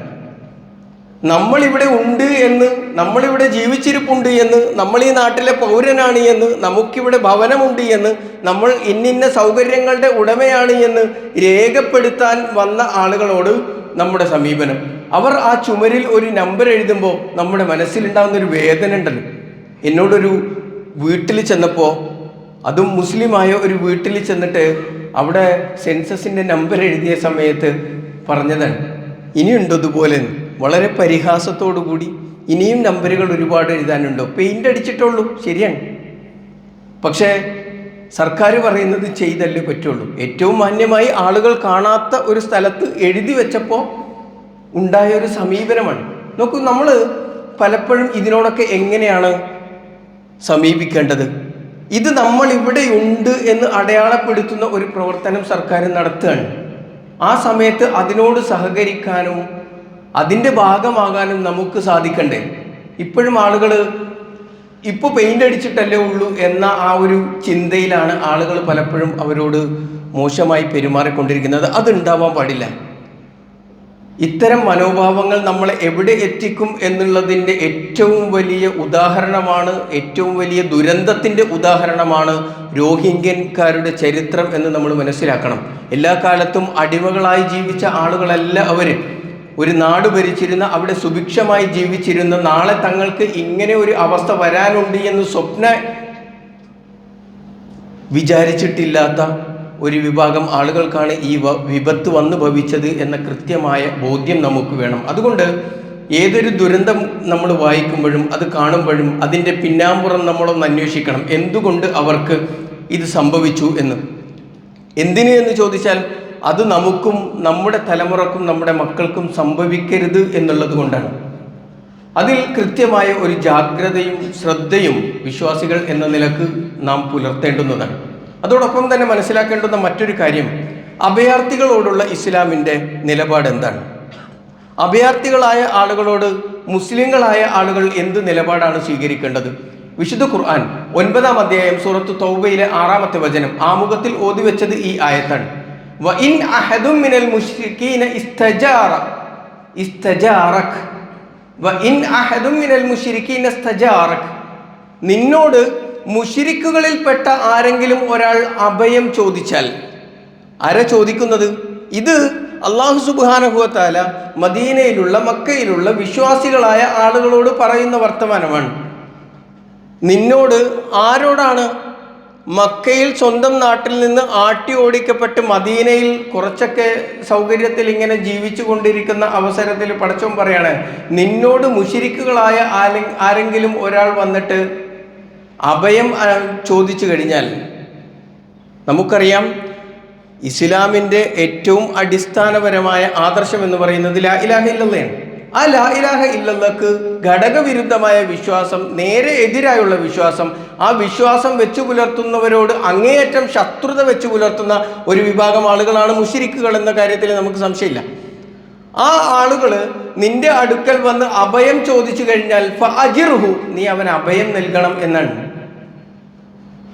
[SPEAKER 1] നമ്മളിവിടെ ഉണ്ട് എന്ന്, നമ്മളിവിടെ ജീവിച്ചിരിപ്പുണ്ട് എന്ന്, നമ്മൾ ഈ നാട്ടിലെ പൗരനാണ് എന്ന്, നമുക്കിവിടെ ഭവനമുണ്ട് എന്ന്, നമ്മൾ ഇന്നിന്ന സൗകര്യങ്ങളുടെ ഉടമയാണ് എന്ന് രേഖപ്പെടുത്താൻ വന്ന ആളുകളോട് നമ്മുടെ സമീപനം, അവർ ആ ചുമരിൽ ഒരു നമ്പർ എഴുതുമ്പോൾ നമ്മുടെ മനസ്സിലുണ്ടാകുന്നൊരു വേദന ഉണ്ടല്ലോ. എന്നോടൊരു വീട്ടിൽ ചെന്നപ്പോൾ, അതും മുസ്ലിമായ ഒരു വീട്ടിൽ ചെന്നിട്ട് അവിടെ സെൻസസിൻ്റെ നമ്പർ എഴുതിയ സമയത്ത് പറഞ്ഞതാണ്, ഇനിയുണ്ടോ ഇതുപോലെ? വളരെ പരിഹാസത്തോടു കൂടി, ഇനിയും നമ്പറുകൾ ഒരുപാട് എഴുതാനുണ്ടോ? പെയിൻ്റ് അടിച്ചിട്ടുള്ളൂ, ശരിയാണ്. പക്ഷേ സർക്കാർ പറയുന്നത് ചെയ്തല്ലേ പറ്റുള്ളൂ. ഏറ്റവും മാന്യമായി ആളുകൾ കാണാത്ത ഒരു സ്ഥലത്ത് എഴുതി വെച്ചപ്പോൾ ഉണ്ടായ ഒരു സമീപനമാണ്. നോക്കൂ, നമ്മൾ പലപ്പോഴും ഇതിനോടൊക്കെ എങ്ങനെയാണ് സമീപിക്കേണ്ടത്? ഇത് നമ്മൾ ഇവിടെയുണ്ട് എന്ന് അടയാളപ്പെടുത്തുന്ന ഒരു പ്രവർത്തനം സർക്കാർ നടത്തുകയാണ്. ആ സമയത്ത് അതിനോട് സഹകരിക്കാനും അതിൻ്റെ ഭാഗമാകാനും നമുക്ക് സാധിക്കണ്ടേ? ഇപ്പോഴും ആളുകൾ ഇപ്പോൾ പെയിൻ്റ് അടിച്ചിട്ടല്ലേ ഉള്ളൂ എന്ന ആ ഒരു ചിന്തയിലാണ് ആളുകൾ പലപ്പോഴും അവരോട് മോശമായി പെരുമാറിക്കൊണ്ടിരിക്കുന്നത്. അതുണ്ടാവാൻ പാടില്ല. ഇത്തരം മനോഭാവങ്ങൾ നമ്മളെ എവിടെ എത്തിക്കും എന്നുള്ളതിൻ്റെ ഏറ്റവും വലിയ ഉദാഹരണമാണ്, ഏറ്റവും വലിയ ദുരന്തത്തിൻ്റെ ഉദാഹരണമാണ് രോഹിംഗ്യൻകാരുടെ ചരിത്രം എന്ന് നമ്മൾ മനസ്സിലാക്കണം. എല്ലാ കാലത്തും അടിമകളായി ജീവിച്ച ആളുകളല്ല അവർ. ഒരു നാട് ഭരിച്ചിരുന്ന, അവിടെ സുഭിക്ഷമായി ജീവിച്ചിരുന്ന, നാളെ തങ്ങൾക്ക് ഇങ്ങനെ ഒരു അവസ്ഥ വരാനുണ്ട് എന്ന് വിചാരിച്ചിട്ടില്ലാത്ത ഒരു വിഭാഗം ആളുകൾക്കാണ് ഈ വിപത്ത് വന്നു ഭവിച്ചത് എന്ന കൃത്യമായ ബോധ്യം നമുക്ക് വേണം. അതുകൊണ്ട് ഏതൊരു ദുരന്തം നമ്മൾ വായിക്കുമ്പോഴും അത് കാണുമ്പോഴും അതിൻ്റെ പിന്നാമ്പുറം നമ്മളൊന്ന് അന്വേഷിക്കണം. എന്തുകൊണ്ട് അവർക്ക് ഇത് സംഭവിച്ചു എന്ന്. എന്തിന് എന്ന് ചോദിച്ചാൽ അത് നമുക്കും നമ്മുടെ തലമുറക്കും നമ്മുടെ മക്കൾക്കും സംഭവിക്കരുത് എന്നുള്ളത് കൊണ്ടാണ്. അതിൽ കൃത്യമായ ഒരു ജാഗ്രതയും ശ്രദ്ധയും വിശ്വാസികൾ എന്ന നിലക്ക് നാം പുലർത്തേണ്ടുന്നതാണ്. അതോടൊപ്പം തന്നെ മനസ്സിലാക്കേണ്ടുന്ന മറ്റൊരു കാര്യം, അഭയാർത്ഥികളോടുള്ള ഇസ്ലാമിൻ്റെ നിലപാട് എന്താണ്? അഭയാർത്ഥികളായ ആളുകളോട് മുസ്ലിങ്ങളായ ആളുകൾ എന്ത് നിലപാടാണ് സ്വീകരിക്കേണ്ടത്? വിശുദ്ധ ഖുർആൻ 9-ാം അധ്യായം സൂറത്ത് തൗബയിലെ 6-ാമത്തെ വചനം ആമുഖത്തിൽ ഓതിവെച്ചത് ഈ ആയത്താണ്. വഇൻ അഹദും മിനൽ മുശ്രികീന ഇസ്തജാറക വഇൻ അഹദും മിനൽ മുശ്രികീന ഇസ്തജാറക, നിന്നോട് മുശ്രിക്കുകളിൽപ്പെട്ട ആരെങ്കിലും ഒരാൾ അഭയം ചോദിച്ചാൽ. ആരാ ചോദിക്കുന്നത്? ഇത് അല്ലാഹു സുബ്ഹാനഹു വ തആല മദീനയിലുള്ള, മക്കയിലുള്ള വിശ്വാസികളായ ആളുകളോട് പറയുന്ന വർത്തമാനമാണ്. നിന്നോട് ആരോടാണ്? മക്കയിൽ സ്വന്തം നാട്ടിൽ നിന്ന് ആട്ടി ഓടിക്കപ്പെട്ട് മദീനയിൽ കുറച്ചൊക്കെ സൗകര്യത്തിൽ ഇങ്ങനെ ജീവിച്ചു കൊണ്ടിരിക്കുന്ന അവസരത്തിൽ പടച്ചോൻ പറയാണ്, നിന്നോട് മുശ്രിക്കുകളായ ആരെങ്കിലും ഒരാൾ വന്നിട്ട് അഭയം ചോദിച്ചു കഴിഞ്ഞാൽ, നമുക്കറിയാം ഇസ്ലാമിൻ്റെ ഏറ്റവും അടിസ്ഥാനപരമായ ആദർശം എന്ന് പറയുന്നത് ലാ ഇലാഹ ഇല്ലല്ലാഹ്. ആ ലാ ഇലാഹ ഇല്ലല്ലാഹ്ക്ക് ഘടകവിരുദ്ധമായ വിശ്വാസം, നേരെ എതിരായുള്ള വിശ്വാസം, ആ വിശ്വാസം വെച്ചു പുലർത്തുന്നവരോട് അങ്ങേയറ്റം ശത്രുത വെച്ചു പുലർത്തുന്ന ഒരു വിഭാഗം ആളുകളാണ് മുശ്രിക്കുകൾ എന്ന കാര്യത്തിൽ നമുക്ക് സംശയമില്ല. ആ ആളുകൾ നിന്റെ അടുക്കൽ വന്ന് അഭയം ചോദിച്ചു കഴിഞ്ഞാൽ ഫഅജിർഹു, നീ അവന് അഭയം നൽകണം എന്നാണ്.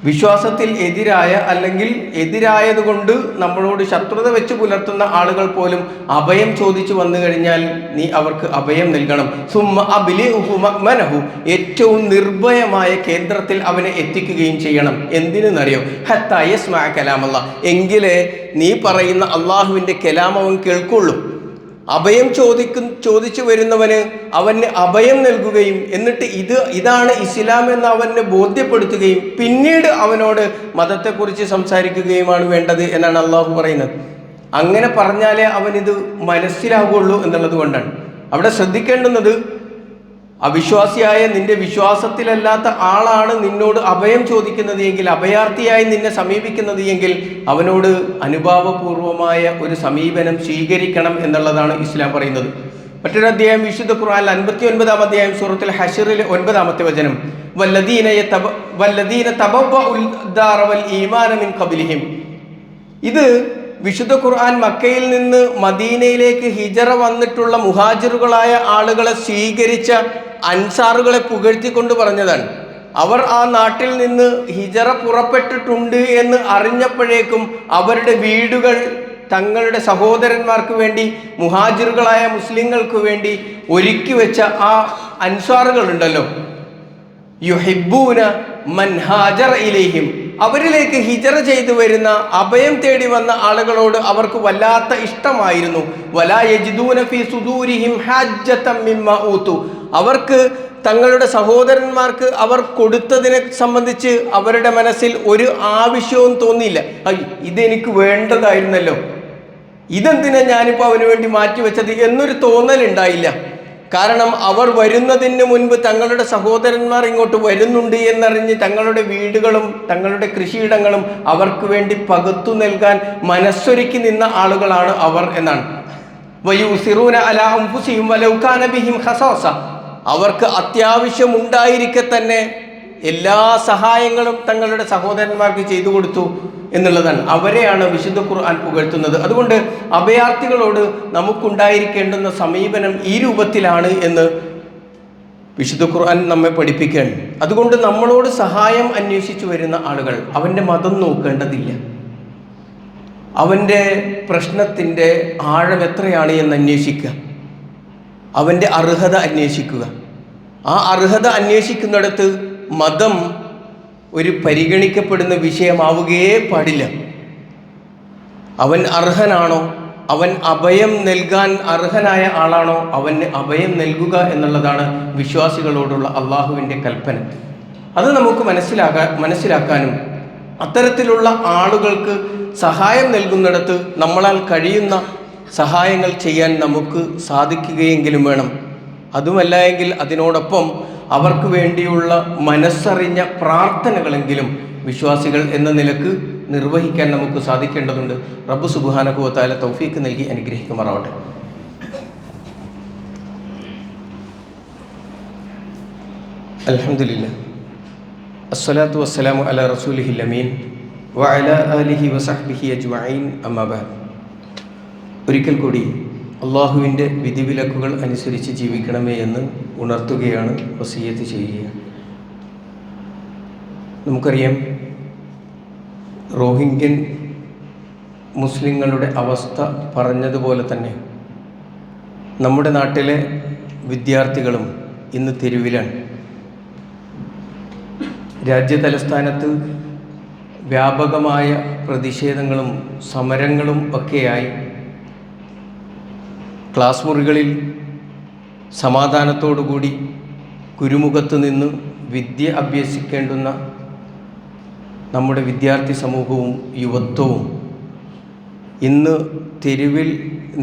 [SPEAKER 1] വിശ്വാസത്തിൽ എതിരായ, അല്ലെങ്കിൽ എതിരായതുകൊണ്ട് നമ്മളോട് ശത്രുത വെച്ച് പുലർത്തുന്ന ആളുകൾ പോലും അഭയം ചോദിച്ചു വന്നു കഴിഞ്ഞാൽ നീ അവർക്ക് അഭയം നൽകണം. സുമ്മ അബ്ലിഉഹു മഅ്മനഹു, ഏറ്റവും നിർഭയമായ കേന്ദ്രത്തിൽ അവനെ എത്തിക്കുകയും ചെയ്യണം. എന്തിനെന്നറിയോ? ഹത്താ യസ്മഅ കലാമല്ലാഹ്, എങ്കിലേ നീ പറയുന്ന അള്ളാഹുവിൻ്റെ കലാം അവൻ കേൾക്കുള്ളൂ. അഭയം ചോദിച്ചു വരുന്നവന് അവന് അഭയം നൽകുകയും എന്നിട്ട് ഇതാണ് ഇസ്ലാം എന്ന് അവനെ ബോധ്യപ്പെടുത്തുകയും പിന്നീട് അവനോട് മതത്തെക്കുറിച്ച് സംസാരിക്കുകയുമാണ് വേണ്ടത് എന്നാണ് അള്ളാഹു പറയുന്നത്. അങ്ങനെ പറഞ്ഞാലേ അവനിത് മനസ്സിലാകുള്ളൂ എന്നുള്ളത് കൊണ്ടാണ്. അവിടെ ശ്രദ്ധിക്കേണ്ടുന്നത്, അവിശ്വാസിയായ നിന്റെ വിശ്വാസത്തിലല്ലാത്ത ആളാണ് നിന്നോട് അഭയം ചോദിക്കുന്നത് എങ്കിൽ, അഭയാർത്ഥിയായി നിന്നെ സമീപിക്കുന്നത് എങ്കിൽ അവനോട് അനുഭാവപൂർവമായ ഒരു സമീപനം സ്വീകരിക്കണം എന്നുള്ളതാണ് ഇസ്ലാം പറയുന്നത്. മറ്റൊരു അധ്യായം വിശുദ്ധ ഖുർആൻ 59-ാം അധ്യായം സൂറത്തുൽ ഹശ്റിലെ 9-ാമത്തെ വചനം, വല്ലദീന തബവ്വഉൽ ദാറ വൽ ഈമാന മിൻ ഖബ്ലിഹിം. ഇത് വിശുദ്ധ ഖുർആൻ മക്കയിൽ നിന്ന് മദീനയിലേക്ക് ഹിജറ വന്നിട്ടുള്ള മുഹാജിറുകളായ ആളുകളെ സ്വീകരിച്ച അൻസാറുകളെ പുകഴ്ത്തിക്കൊണ്ട് പറഞ്ഞതാണ്. അവർ ആ നാട്ടിൽ നിന്ന് ഹിജറ പുറപ്പെട്ടിട്ടുണ്ട് എന്ന് അറിഞ്ഞപ്പോഴേക്കും അവരുടെ വീടുകൾ തങ്ങളുടെ സഹോദരന്മാർക്ക് വേണ്ടി, മുഹാജിറുകളായ മുസ്ലിങ്ങൾക്ക് വേണ്ടി ഒരുക്കി വെച്ച ആ അൻസാറുകളുണ്ടല്ലോ, യുഹിബ്ബൂന മൻ ഹാജറ ഇലൈഹിം, അവരിലേക്ക് ഹിജറ ചെയ്തു വരുന്ന, അഭയം തേടി വന്ന ആളുകളോട് അവർക്ക് വല്ലാത്ത ഇഷ്ടമായിരുന്നു. വലാ യജിദൂന ഫീ സുദൂരിഹിം ഹാജ്ജതൻ മിമ്മാ ഊതു, അവർക്ക് തങ്ങളുടെ സഹോദരന്മാർക്ക് അവർ കൊടുത്തതിനെ സംബന്ധിച്ച് അവരുടെ മനസ്സിൽ ഒരു ആവശ്യവും തോന്നിയില്ല. ഇതെനിക്ക് വേണ്ടതായിരുന്നല്ലോ, ഇതെന്തിനാ ഞാനിപ്പോൾ അവന് വേണ്ടി മാറ്റിവെച്ചത് എന്നൊരു തോന്നലുണ്ടായില്ല. കാരണം അവർ വരുന്നതിന് മുൻപ് തങ്ങളുടെ സഹോദരന്മാർ ഇങ്ങോട്ട് വരുന്നുണ്ട് എന്നറിഞ്ഞ് തങ്ങളുടെ വീടുകളും തങ്ങളുടെ കൃഷിയിടങ്ങളും അവർക്ക് വേണ്ടി പകുത്തു നൽകാൻ മനസ്സൊരുക്കി നിന്ന ആളുകളാണ് അവർ എന്നാണ്. വയുസിറൂന അലാ അൻഫുസിഹിം വലൗ കാന ബിഹിം ഖസാസ, അവർക്ക് അത്യാവശ്യമുണ്ടായിരിക്കെ തന്നെ എല്ലാ സഹായങ്ങളും തങ്ങളുടെ സഹോദരന്മാർക്ക് ചെയ്തു കൊടുത്തു എന്നുള്ളതാണ്. അവരെയാണ് വിശുദ്ധ ഖുർആൻ പുകഴ്ത്തുന്നത്. അതുകൊണ്ട് അഭയാർത്ഥികളോട് നമുക്കുണ്ടായിരിക്കേണ്ടുന്ന സമീപനം ഈ രൂപത്തിലാണ് എന്ന് വിശുദ്ധ ഖുർആൻ നമ്മെ പഠിപ്പിക്കുകയാണ്. അതുകൊണ്ട് നമ്മളോട് സഹായം അന്വേഷിച്ചു വരുന്ന ആളുകൾ അവൻ്റെ മതം നോക്കേണ്ടതില്ല, അവൻ്റെ പ്രശ്നത്തിൻ്റെ ആഴം എത്രയാണ് എന്ന് അന്വേഷിക്കുക, അവൻ്റെ അർഹത അന്വേഷിക്കുക. ആ അർഹത അന്വേഷിക്കുന്നിടത്ത് മതം ഒരു പരിഗണിക്കപ്പെടുന്ന വിഷയമാവുകയേ പാടില്ല. അവൻ അർഹനാണോ, അവൻ അഭയം നൽകാൻ അർഹനായ ആളാണോ, അവന് അഭയം നൽകുക എന്നുള്ളതാണ് വിശ്വാസികളോടുള്ള അള്ളാഹുവിൻ്റെ കൽപ്പന. അത് നമുക്ക് മനസ്സിലാക്കാനും അത്തരത്തിലുള്ള ആളുകൾക്ക് സഹായം നൽകുന്നിടത്ത് നമ്മളാൽ കഴിയുന്ന സഹായങ്ങൾ ചെയ്യാൻ നമുക്ക് സാധിക്കുകയെങ്കിലും വേണം. അതുമല്ല എങ്കിൽ അതിനോടൊപ്പം അവർക്ക് വേണ്ടിയുള്ള മനസ്സറിഞ്ഞ പ്രാർത്ഥനകളെങ്കിലും വിശ്വാസികൾ എന്ന നിലക്ക് നിർവഹിക്കാൻ നമുക്ക് സാധിക്കേണ്ടതുണ്ട്. റബ്ബ് സുബ്ഹാനഹു വ തആല തൗഫീഖ് നൽകി അനുഗ്രഹിക്കുമാറാവട്ടെ. അൽഹംദുലില്ലാഹ്, അസ്സലാത്തു വസ്സലാമു അലാ റസൂലിഹിൽ അമീൻ വഅലാ ആലിഹി വസഹ്ബിഹി അജ്മഈൻ, അമ്മാ ബഅദ്. ഒരിക്കൽ കൂടി അള്ളാഹുവിൻ്റെ വിധിവിലക്കുകൾ അനുസരിച്ച് ജീവിക്കണമേ എന്ന് ഉണർത്തുകയാണ്, വസിയ്യത്ത് ചെയ്യുകയാണ്. നമുക്കറിയാം, റോഹിംഗ്യൻ മുസ്ലിങ്ങളുടെ അവസ്ഥ പറഞ്ഞതുപോലെ തന്നെ നമ്മുടെ നാട്ടിലെ വിദ്യാർത്ഥികളും ഇന്ന് തെരുവിലാണ്. രാജ്യതലസ്ഥാനത്ത് വ്യാപകമായ പ്രതിഷേധങ്ങളും സമരങ്ങളും ഒക്കെയായി ക്ലാസ് മുറികളിൽ സമാധാനത്തോടുകൂടി ഗുരുമുഖത്ത് നിന്ന് വിദ്യ അഭ്യസിക്കേണ്ടുന്ന നമ്മുടെ വിദ്യാർത്ഥി സമൂഹവും യുവത്വവും ഇന്ന് തെരുവിൽ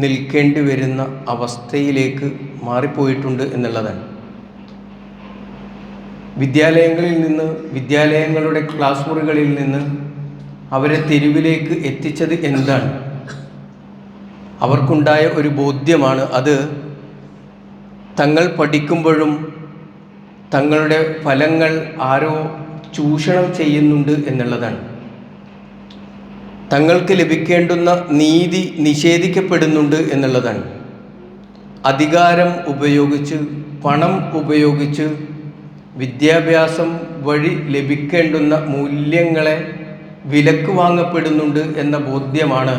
[SPEAKER 1] നിൽക്കേണ്ടി വരുന്ന അവസ്ഥയിലേക്ക് മാറിപ്പോയിട്ടുണ്ട് എന്നുള്ളതാണ്. വിദ്യാലയങ്ങളിൽ നിന്ന്, വിദ്യാലയങ്ങളുടെ ക്ലാസ് മുറികളിൽ നിന്ന് അവരെ തെരുവിലേക്ക് എത്തിച്ചത് എന്താണ്? അവർക്കുണ്ടായ ഒരു ബോധ്യമാണ് അത്. തങ്ങൾ പഠിക്കുമ്പോഴും തങ്ങളുടെ ഫലങ്ങൾ ആരോ ചൂഷണം ചെയ്യുന്നുണ്ട് എന്നുള്ളതാണ്. തങ്ങൾക്ക് ലഭിക്കേണ്ടുന്ന നീതി നിഷേധിക്കപ്പെടുന്നുണ്ട് എന്നുള്ളതാണ്. അധികാരം ഉപയോഗിച്ച്, പണം ഉപയോഗിച്ച് വിദ്യാഭ്യാസം വഴി ലഭിക്കേണ്ടുന്ന മൂല്യങ്ങളെ വിലക്ക് വാങ്ങപ്പെടുന്നുണ്ട് എന്ന ബോധ്യമാണ്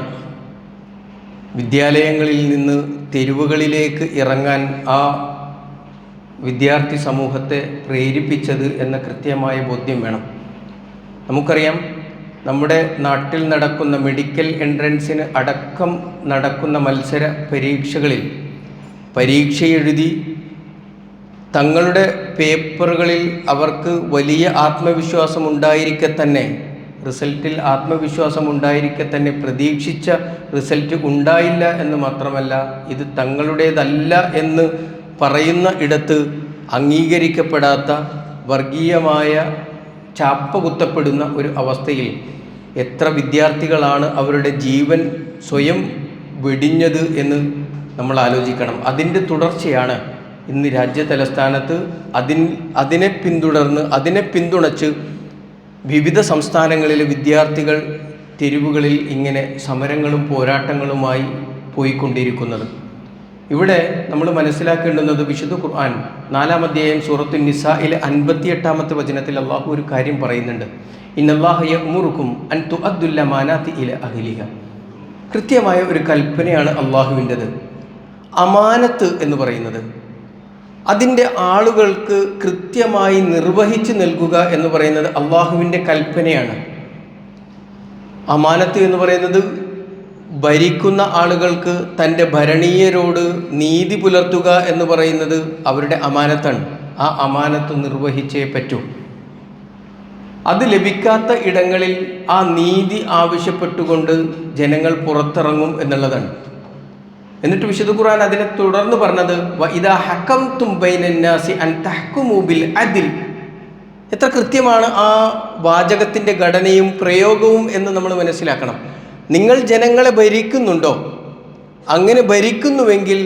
[SPEAKER 1] വിദ്യാലയങ്ങളിൽ നിന്ന് തെരുവുകളിലേക്ക് ഇറങ്ങാൻ ആ വിദ്യാർത്ഥി സമൂഹത്തെ പ്രേരിപ്പിച്ചത് എന്ന കൃത്യമായ ബോധ്യം വേണം. നമുക്കറിയാം, നമ്മുടെ നാട്ടിൽ നടക്കുന്ന മെഡിക്കൽ എൻട്രൻസിന് അടക്കം നടക്കുന്ന മത്സര പരീക്ഷകളിൽ പരീക്ഷ എഴുതി തങ്ങളുടെ പേപ്പറുകളിൽ അവർക്ക് വലിയ ആത്മവിശ്വാസം ഉണ്ടായിരിക്കെ തന്നെ, റിസൾട്ടിൽ ആത്മവിശ്വാസം ഉണ്ടായിരിക്കെ തന്നെ പ്രതീക്ഷിച്ച റിസൾട്ട് ഉണ്ടായില്ല എന്ന് മാത്രമല്ല, ഇത് തങ്ങളുടേതല്ല എന്ന് പറയുന്ന ഇടത്ത് അംഗീകരിക്കപ്പെടാത്ത വർഗീയമായ ചാപ്പ കുത്തപ്പെടുന്ന ഒരു അവസ്ഥയിൽ എത്ര വിദ്യാർത്ഥികളാണ് അവരുടെ ജീവൻ സ്വയം വെടിഞ്ഞത് എന്ന് നമ്മൾ ആലോചിക്കണം. അതിൻ്റെ തുടർച്ചയാണ് ഇന്ന് രാജ്യതലസ്ഥാനത്ത് അതിനെ പിന്തുണച്ച് വിവിധ സംസ്ഥാനങ്ങളിലെ വിദ്യാർത്ഥികൾ തെരുവുകളിൽ ഇങ്ങനെ സമരങ്ങളും പോരാട്ടങ്ങളുമായി പോയിക്കൊണ്ടിരിക്കുന്നത്. ഇവിടെ നമ്മൾ മനസ്സിലാക്കേണ്ടുന്നത് വിശുദ്ധ ഖുർആൻ 4-ാം അധ്യായം സൂറത്തുൻ നിസായിലെ 58-ാമത്തെ വചനത്തിൽ അള്ളാഹു ഒരു കാര്യം പറയുന്നുണ്ട്. ഇന്നല്ലാഹ യഅ്മുറുക്കും അൻ തുഅദ്ദുൽ അമാനാതി ഇല അഹ്ലിഹ. കൃത്യമായ ഒരു കൽപ്പനയാണ് അള്ളാഹുവിൻ്റെത്. അമാനത്ത് എന്ന് പറയുന്നത് അതിൻ്റെ ആളുകൾക്ക് കൃത്യമായി നിർവഹിച്ചു നൽകുക എന്ന് പറയുന്നത് അള്ളാഹുവിൻ്റെ കൽപ്പനയാണ്. അമാനത്ത് എന്ന് പറയുന്നത് ഭരിക്കുന്ന ആളുകൾക്ക് തൻ്റെ ഭരണീയരോട് നീതി പുലർത്തുക എന്ന് പറയുന്നത് അവരുടെ അമാനത്താണ്. ആ അമാനത്ത് നിർവഹിച്ചേ പറ്റൂ. അത് ലഭിക്കാത്ത ഇടങ്ങളിൽ ആ നീതി ആവശ്യപ്പെട്ടുകൊണ്ട് ജനങ്ങൾ പുറത്തിറങ്ങും എന്നുള്ളതാണ്. എന്നിട്ട് വിശുദ്ധ ഖുർആൻ അതിനെ തുടർന്ന് പറഞ്ഞത് വഇദാ ഹകംതും ബൈനന്നാസി അൻ തഹ്കുമു ബിൽ അദ്ൽ. എത്ര കൃത്യമാണ് ആ വാചകത്തിൻ്റെ ഘടനയും പ്രയോഗവും എന്ന് നമ്മൾ മനസ്സിലാക്കണം. നിങ്ങൾ ജനങ്ങളെ ഭരിക്കുന്നുണ്ടോ? അങ്ങനെ ഭരിക്കുന്നുവെങ്കിൽ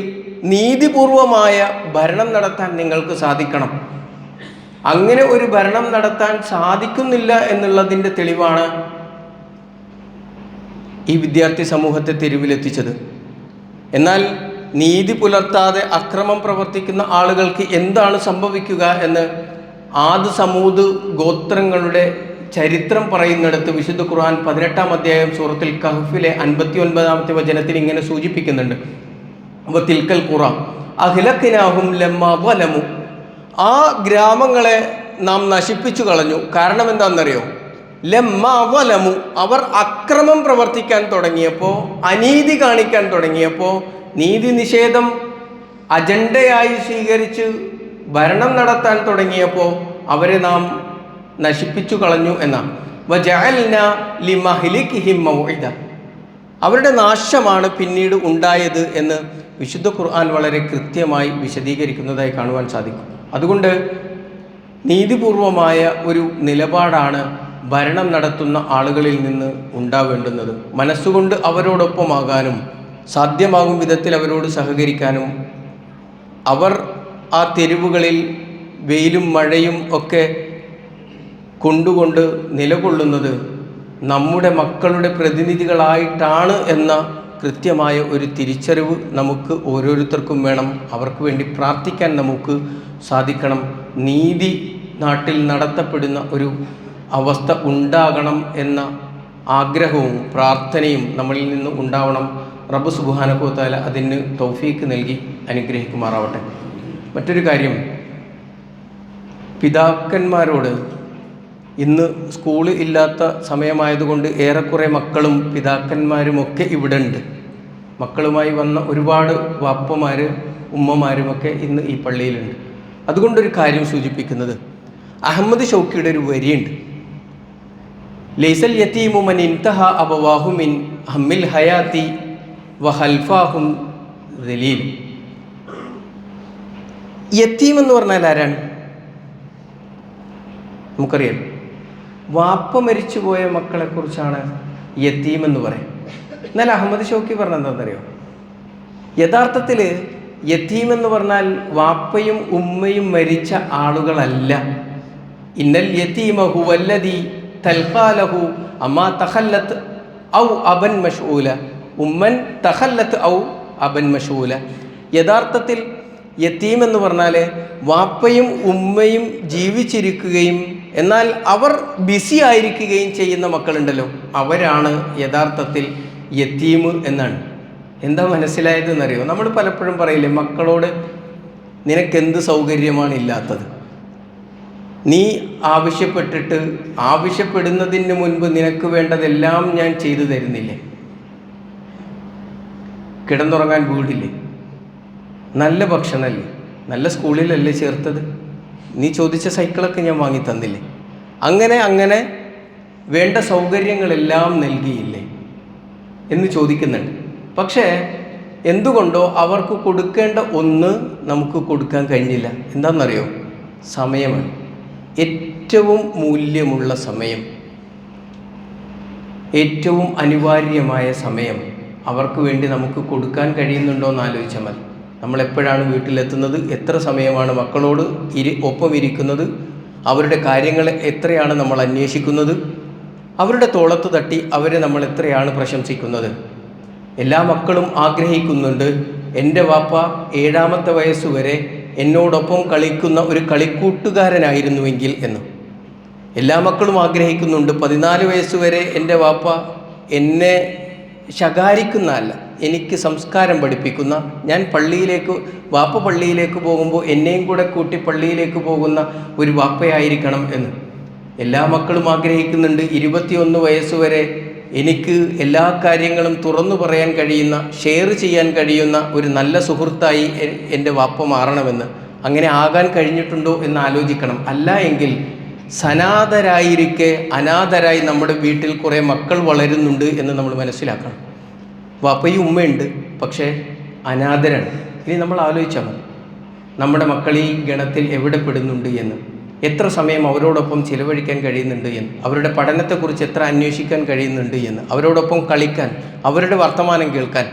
[SPEAKER 1] നീതിപൂർവമായ ഭരണം നടത്താൻ നിങ്ങൾക്ക് സാധിക്കണം. അങ്ങനെ ഒരു ഭരണം നടത്താൻ സാധിക്കുന്നില്ല എന്നുള്ളതിൻ്റെ തെളിവാണ് ഈ വിദ്യാർത്ഥി സമൂഹത്തെ തെരുവിലെത്തിച്ചത്. എന്നാൽ നീതി പുലർത്താതെ അക്രമം പ്രവർത്തിക്കുന്ന ആളുകൾക്ക് എന്താണ് സംഭവിക്കുക എന്ന് ആദ് സമൂദ് ഗോത്രങ്ങളുടെ ചരിത്രം പറയുന്നിടത്ത് വിശുദ്ധ ഖുർആൻ 18-ാം അധ്യായം സൂറത്തുൽ കഹ്ഫിലെ 59-ാമത്തെ വചനത്തിൽ ഇങ്ങനെ സൂചിപ്പിക്കുന്നുണ്ട്. വതിൽക്കൽ ഖുറ അഹ്ലക്നാഹും ലമ്മാ വലമു. ആ ഗ്രാമങ്ങളെ നാം നശിപ്പിച്ചു കളഞ്ഞു. കാരണം എന്താണെന്നറിയോ? ലമ്മാ വലമു, അവർ അക്രമം പ്രവർത്തിക്കാൻ തുടങ്ങിയപ്പോൾ, അനീതി കാണിക്കാൻ തുടങ്ങിയപ്പോൾ, നീതി നിഷേധം അജണ്ടയായി സ്വീകരിച്ച് ഭരണം നടത്താൻ തുടങ്ങിയപ്പോൾ അവരെ നാം നശിപ്പിച്ചു കളഞ്ഞു എന്നാണ്. വജഅൽനാ ലിമഹ്ലികിഹിം മൗഇദ. അവരുടെ നാശമാണ് പിന്നീട് ഉണ്ടായത് എന്ന് വിശുദ്ധ ഖുർആൻ വളരെ കൃത്യമായി വിശദീകരിക്കുന്നതായി കാണുവാൻ സാധിക്കും. അതുകൊണ്ട് നീതിപൂർവമായ ഒരു നിലപാടാണ് ഭരണം നടത്തുന്ന ആളുകളിൽ നിന്ന് ഉണ്ടാവേണ്ടുന്നത്. മനസ്സുകൊണ്ട് അവരോടൊപ്പമാകാനും സാധ്യമാകും വിധത്തിൽ അവരോട് സഹകരിക്കാനും അവർ ആ തെരുവുകളിൽ വെയിലും മഴയും ഒക്കെ കൊണ്ടുകൊണ്ട് നിലകൊള്ളുന്നത് നമ്മുടെ മക്കളുടെ പ്രതിനിധികളായിട്ടാണ് എന്ന കൃത്യമായ ഒരു തിരിച്ചറിവ് നമുക്ക് ഓരോരുത്തർക്കും വേണം. അവർക്ക് വേണ്ടി പ്രാർത്ഥിക്കാൻ നമുക്ക് സാധിക്കണം. നീതി നാട്ടിൽ നടത്തപ്പെടുന്ന ഒരു അവസ്ഥ ഉണ്ടാകണം എന്ന ആഗ്രഹവും പ്രാർത്ഥനയും നമ്മളിൽ നിന്ന് ഉണ്ടാവണം. റബ്ബ് സുബ്ഹാനഹു വ തആല അതിന് തൗഫീക്ക് നൽകി അനുഗ്രഹിക്കുമാറാവട്ടെ. മറ്റൊരു കാര്യം, പിതാക്കന്മാരോട് ഇന്ന് സ്കൂള് ഇല്ലാത്ത സമയമായതുകൊണ്ട് ഏറെക്കുറെ മക്കളും പിതാക്കന്മാരുമൊക്കെ ഇവിടെ ഉണ്ട്. മക്കളുമായി വന്ന ഒരുപാട് വാപ്പമാർ ഉമ്മമാരുമൊക്കെ ഇന്ന് ഈ പള്ളിയിലുണ്ട്. അതുകൊണ്ടൊരു കാര്യം സൂചിപ്പിക്കുന്നത് അഹമ്മദ് ഷൗക്കിയുടെ ഒരു വരിയുണ്ട്. ലൈസൽ യതീമു മൻ ഇൻതഹ അബവാഹു മിൻ ഹമ്മിൽ ഹയാത്തി വഹൽഫാഹും ദലീൽ. യതീം എന്ന് പറഞ്ഞാൽ ആരാണ്? നമുക്കറിയാം, വാപ്പ മരിച്ചുപോയ മക്കളെക്കുറിച്ചാണ് യതീം എന്ന് പറയും. എന്നാൽ അഹമ്മദ് ഷൗക്കി പറഞ്ഞ എന്താണെന്നറിയോ? യഥാർത്ഥത്തിൽ യതീം എന്ന് പറഞ്ഞാൽ വാപ്പയും ഉമ്മയും മരിച്ച ആളുകളല്ല. ഇന്നൽ യതീമ ഹുവല്ലദീ തൽഖാലഹു അമ്മാ തഖല്ലത്ത് ഔ അബൻ മശ്ഊല ഉമ്മൻ തഖല്ലത്ത് ഔ അബൻ മശ്ഊല. യഥാർത്ഥത്തിൽ യതീം എന്ന് പറഞ്ഞാൽ വാപ്പയും ഉമ്മയും ജീവിച്ചിരിക്കുകയും എന്നാൽ അവർ ബിസി ആയിരിക്കുകയും ചെയ്യുന്ന മക്കളുണ്ടല്ലോ, അവരാണ് യഥാർത്ഥത്തിൽ യതീം എന്നാണ്. എന്താ മനസ്സിലായതെന്നറിയോ? നമ്മൾ പലപ്പോഴും പറയില്ലേ മക്കളോട്, നിനക്കെന്ത് സൗകര്യമാണ് ഇല്ലാത്തത്? നീ ആവശ്യപ്പെട്ടിട്ട് ആവശ്യപ്പെടുന്നതിന് മുൻപ് നിനക്ക് വേണ്ടതെല്ലാം ഞാൻ ചെയ്തു തരുന്നില്ലേ? കിടന്നുറങ്ങാൻ വീടില്ലേ? നല്ല ഭക്ഷണമല്ലേ? നല്ല സ്കൂളിലല്ലേ ചേർത്തത്? നീ ചോദിച്ച സൈക്കിളൊക്കെ ഞാൻ വാങ്ങി തന്നില്ലേ? അങ്ങനെ വേണ്ട സൗകര്യങ്ങളെല്ലാം നൽകിയില്ലേ എന്ന് ചോദിക്കുന്നുണ്ട്. പക്ഷേ എന്തുകൊണ്ടോ അവർക്ക് കൊടുക്കേണ്ട ഒന്ന് നമുക്ക് കൊടുക്കാൻ കഴിഞ്ഞില്ല. എന്താണെന്നറിയോ? സമയമാണ്. ഏറ്റവും മൂല്യമുള്ള സമയം, ഏറ്റവും അനിവാര്യമായ സമയം അവർക്ക് വേണ്ടി നമുക്ക് കൊടുക്കാൻ കഴിയുന്നുണ്ടോ എന്ന് ആലോചിച്ചാൽ മതി. നമ്മളെപ്പോഴാണ് വീട്ടിലെത്തുന്നത്? എത്ര സമയമാണ് മക്കളോട് ഒപ്പം ഇരിക്കുന്നത്? അവരുടെ കാര്യങ്ങൾ എത്രയാണ് നമ്മൾ അന്വേഷിക്കുന്നത്? അവരുടെ തോളത്ത് തട്ടി അവരെ നമ്മൾ എത്രയാണ് പ്രശംസിക്കുന്നത്. എല്ലാ മക്കളും ആഗ്രഹിക്കുന്നുണ്ട് എൻ്റെ വാപ്പ 7ാമത്തെ വയസ്സുവരെ എന്നോടൊപ്പം കളിക്കുന്ന ഒരു കളിക്കൂട്ടുകാരനായിരുന്നുവെങ്കിൽ എന്ന്. എല്ലാ മക്കളും ആഗ്രഹിക്കുന്നുണ്ട് 14 വയസ്സുവരെ എൻ്റെ വാപ്പ എന്നെ ശകാരിക്കുന്നതല്ല, എനിക്ക് സംസ്കാരം പഠിപ്പിക്കുന്ന, ഞാൻ വാപ്പ പള്ളിയിലേക്ക് പോകുമ്പോൾ എന്നെയും കൂടെ കൂട്ടി പള്ളിയിലേക്ക് പോകുന്ന ഒരു വാപ്പയായിരിക്കണം എന്ന്. എല്ലാ മക്കളും ആഗ്രഹിക്കുന്നുണ്ട് 21 വയസ്സുവരെ എനിക്ക് എല്ലാ കാര്യങ്ങളും തുറന്നു പറയാൻ കഴിയുന്ന, ഷെയർ ചെയ്യാൻ കഴിയുന്ന ഒരു നല്ല സുഹൃത്തായി എൻ്റെ വാപ്പ മാറണമെന്ന്. അങ്ങനെ ആകാൻ കഴിഞ്ഞിട്ടുണ്ടോ എന്ന് ആലോചിക്കണം. അല്ല എങ്കിൽ സനാഥരായിരിക്കെ അനാഥരായി നമ്മുടെ വീട്ടിൽ കുറേ മക്കൾ വളരുന്നുണ്ട് എന്ന് നമ്മൾ മനസ്സിലാക്കണം. വാപ്പയും ഉമ്മയുണ്ട്, പക്ഷേ അനാഥരാണ്. ഇനി നമ്മൾ ആലോചിച്ചാൽ മതി, നമ്മുടെ മക്കൾ ഈ ഗണത്തിൽ എവിടെ പെടുന്നുണ്ട് എന്ന്, എത്ര സമയം അവരോടൊപ്പം ചിലവഴിക്കാൻ കഴിയുന്നുണ്ട് എന്ന്, അവരുടെ പഠനത്തെക്കുറിച്ച് എത്ര അന്വേഷിക്കാൻ കഴിയുന്നുണ്ട് എന്ന്, അവരോടൊപ്പം കളിക്കാൻ, അവരുടെ വർത്തമാനം കേൾക്കാൻ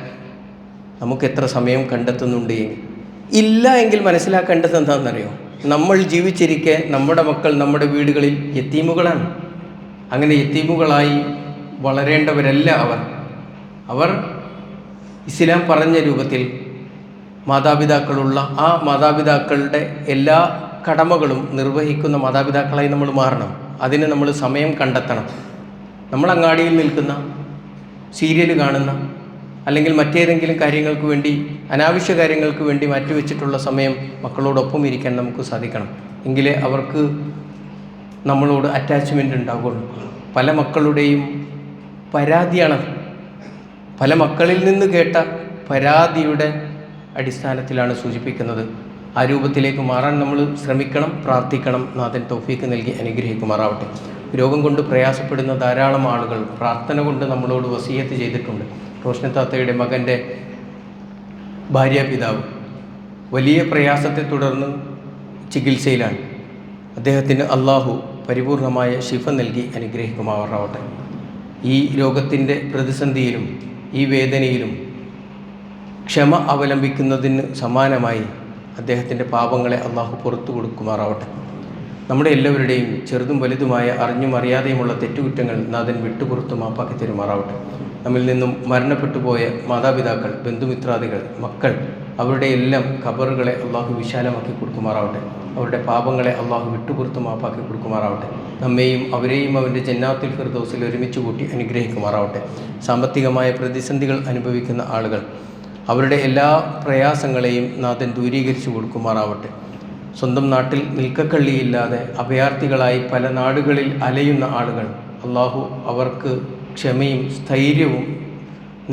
[SPEAKER 1] നമുക്ക് എത്ര സമയം കണ്ടെത്തുന്നുണ്ട് എന്ന്. ഇല്ല എങ്കിൽ മനസ്സിലാക്കേണ്ടത് എന്താണെന്നറിയോ? നമ്മൾ ജീവിച്ചിരിക്കെ നമ്മുടെ മക്കൾ നമ്മുടെ വീടുകളിൽ യത്തീമുകളാണ്. അങ്ങനെ യത്തീമുകളായി വളരേണ്ടവരല്ല അവർ ഇസ്ലാം പറഞ്ഞ രൂപത്തിൽ മാതാപിതാക്കളുള്ള ആ മാതാപിതാക്കളുടെ എല്ലാ കടമകളും നിർവഹിക്കുന്ന മാതാപിതാക്കളായി നമ്മൾ മാറണം. അതിന് നമ്മൾ സമയം കണ്ടെത്തണം. നമ്മൾ അങ്ങാടിയിൽ നിൽക്കുന്ന, സീരിയൽ കാണുന്ന, അല്ലെങ്കിൽ മറ്റേതെങ്കിലും കാര്യങ്ങൾക്ക് വേണ്ടി, അനാവശ്യ കാര്യങ്ങൾക്ക് വേണ്ടി മാറ്റിവെച്ചിട്ടുള്ള സമയം മക്കളോടൊപ്പം ഇരിക്കാൻ നമുക്ക് സാധിക്കണം. എങ്കിലേ അവർക്ക് നമ്മളോട് അറ്റാച്ച്മെൻ്റ് ഉണ്ടാകുള്ളൂ. പല മക്കളുടെയും പരാതിയാണ്, പല മക്കളിൽ നിന്ന് കേട്ട പരാതിയുടെ അടിസ്ഥാനത്തിലാണ് സൂചിപ്പിക്കുന്നത്. ആ രൂപത്തിലേക്ക് മാറാൻ നമ്മൾ ശ്രമിക്കണം, പ്രാർത്ഥിക്കണം. നാഥൻ തൗഫീക്ക് നൽകി അനുഗ്രഹിക്കുമാറാവട്ടെ. രോഗം കൊണ്ട് പ്രയാസപ്പെടുന്ന ധാരാളം ആളുകൾ പ്രാർത്ഥന കൊണ്ട് നമ്മളോട് വസിയത്ത് ചെയ്തിട്ടുണ്ട്. റോഷ്ന താത്തയുടെ മകൻ്റെ ഭാര്യാപിതാവ് വലിയ പ്രയാസത്തെ തുടർന്ന് ചികിത്സയിലാണ്. അദ്ദേഹത്തിന് അള്ളാഹു പരിപൂർണമായ ശിഫ നൽകി അനുഗ്രഹിക്കുമാറാവട്ടെ. ഈ രോഗത്തിൻ്റെ പ്രതിസന്ധിയിലും ഈ വേദനയിലും ക്ഷമ അവലംബിക്കുന്നതിന് സമാനമായി അദ്ദേഹത്തിൻ്റെ പാപങ്ങളെ അള്ളാഹു പുറത്തു കൊടുക്കുമാറാവട്ടെ. നമ്മുടെ എല്ലാവരുടെയും ചെറുതും വലുതുമായ അറിഞ്ഞും അറിയാതെയുമുള്ള തെറ്റുകുറ്റങ്ങൾ നാഥൻ വിട്ടുപുറത്തു മാപ്പാക്കി തരുമാറാവട്ടെ. നമ്മിൽ നിന്നും മരണപ്പെട്ടു പോയ മാതാപിതാക്കൾ, ബന്ധുമിത്രാദികൾ, മക്കൾ, അവരുടെ എല്ലാം ഖബറുകളെ അള്ളാഹു വിശാലമാക്കി കൊടുക്കുമാറാവട്ടെ. അവരുടെ പാപങ്ങളെ അള്ളാഹു വിട്ടുപുറത്തു മാപ്പാക്കി കൊടുക്കുമാറാവട്ടെ. നമ്മെയും അവരെയും അവൻ്റെ ജന്നാത്തുൽ ഫിർദൗസിൽ ഒരുമിച്ച് കൂട്ടി അനുഗ്രഹിക്കുമാറാവട്ടെ. സാമ്പത്തികമായ പ്രതിസന്ധികൾ അനുഭവിക്കുന്ന ആളുകൾ, അവരുടെ എല്ലാ പ്രയാസങ്ങളെയും നാഥൻ ദൂരീകരിച്ചു കൊടുക്കുമാറാവട്ടെ. സ്വന്തം നാട്ടിൽ നിൽക്കക്കള്ളിയില്ലാതെ അഭയാർത്ഥികളായി പല നാടുകളിൽ അലയുന്ന ആളുകൾ, അള്ളാഹു അവർക്ക് ക്ഷമയും സ്ഥൈര്യവും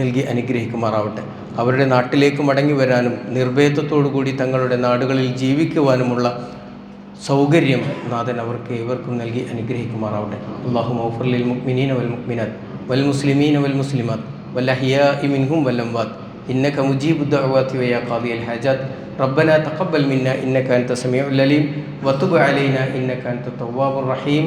[SPEAKER 1] നൽകി അനുഗ്രഹിക്കുമാറാവട്ടെ. അവരുടെ നാട്ടിലേക്ക് മടങ്ങി വരാനും നിർഭയത്വത്തോടുകൂടി തങ്ങളുടെ നാടുകളിൽ ജീവിക്കുവാനുമുള്ള സൗകര്യം നാഥൻ അവർക്ക് ഏവർക്കും നൽകി അനുഗ്രഹിക്കുമാറാവട്ടെ. അല്ലാഹു മഗ്ഫിർ ലിൽ മുഅ്മിനീന വൽ മുഅ്മിനാത്ത് വൽ മുസ്ലിമീന വൽ മുസ്ലിമാത്ത് വൽ അഹ്യാഇ മിൻഹും വൽ അംവാത്ത് ഇന്നക മുജീബുദ് ദഅവാതി വയാ ഖാദിയൽ ഹാജാത്ത് റബ്ബനാ തഖബ്ബൽ മിന്നാ ഇന്നക അൻത സമീഉൽ അലീം വതുബ് അലൈനാ ഇന്നക അൻത തവ്വാബുർ റഹീം.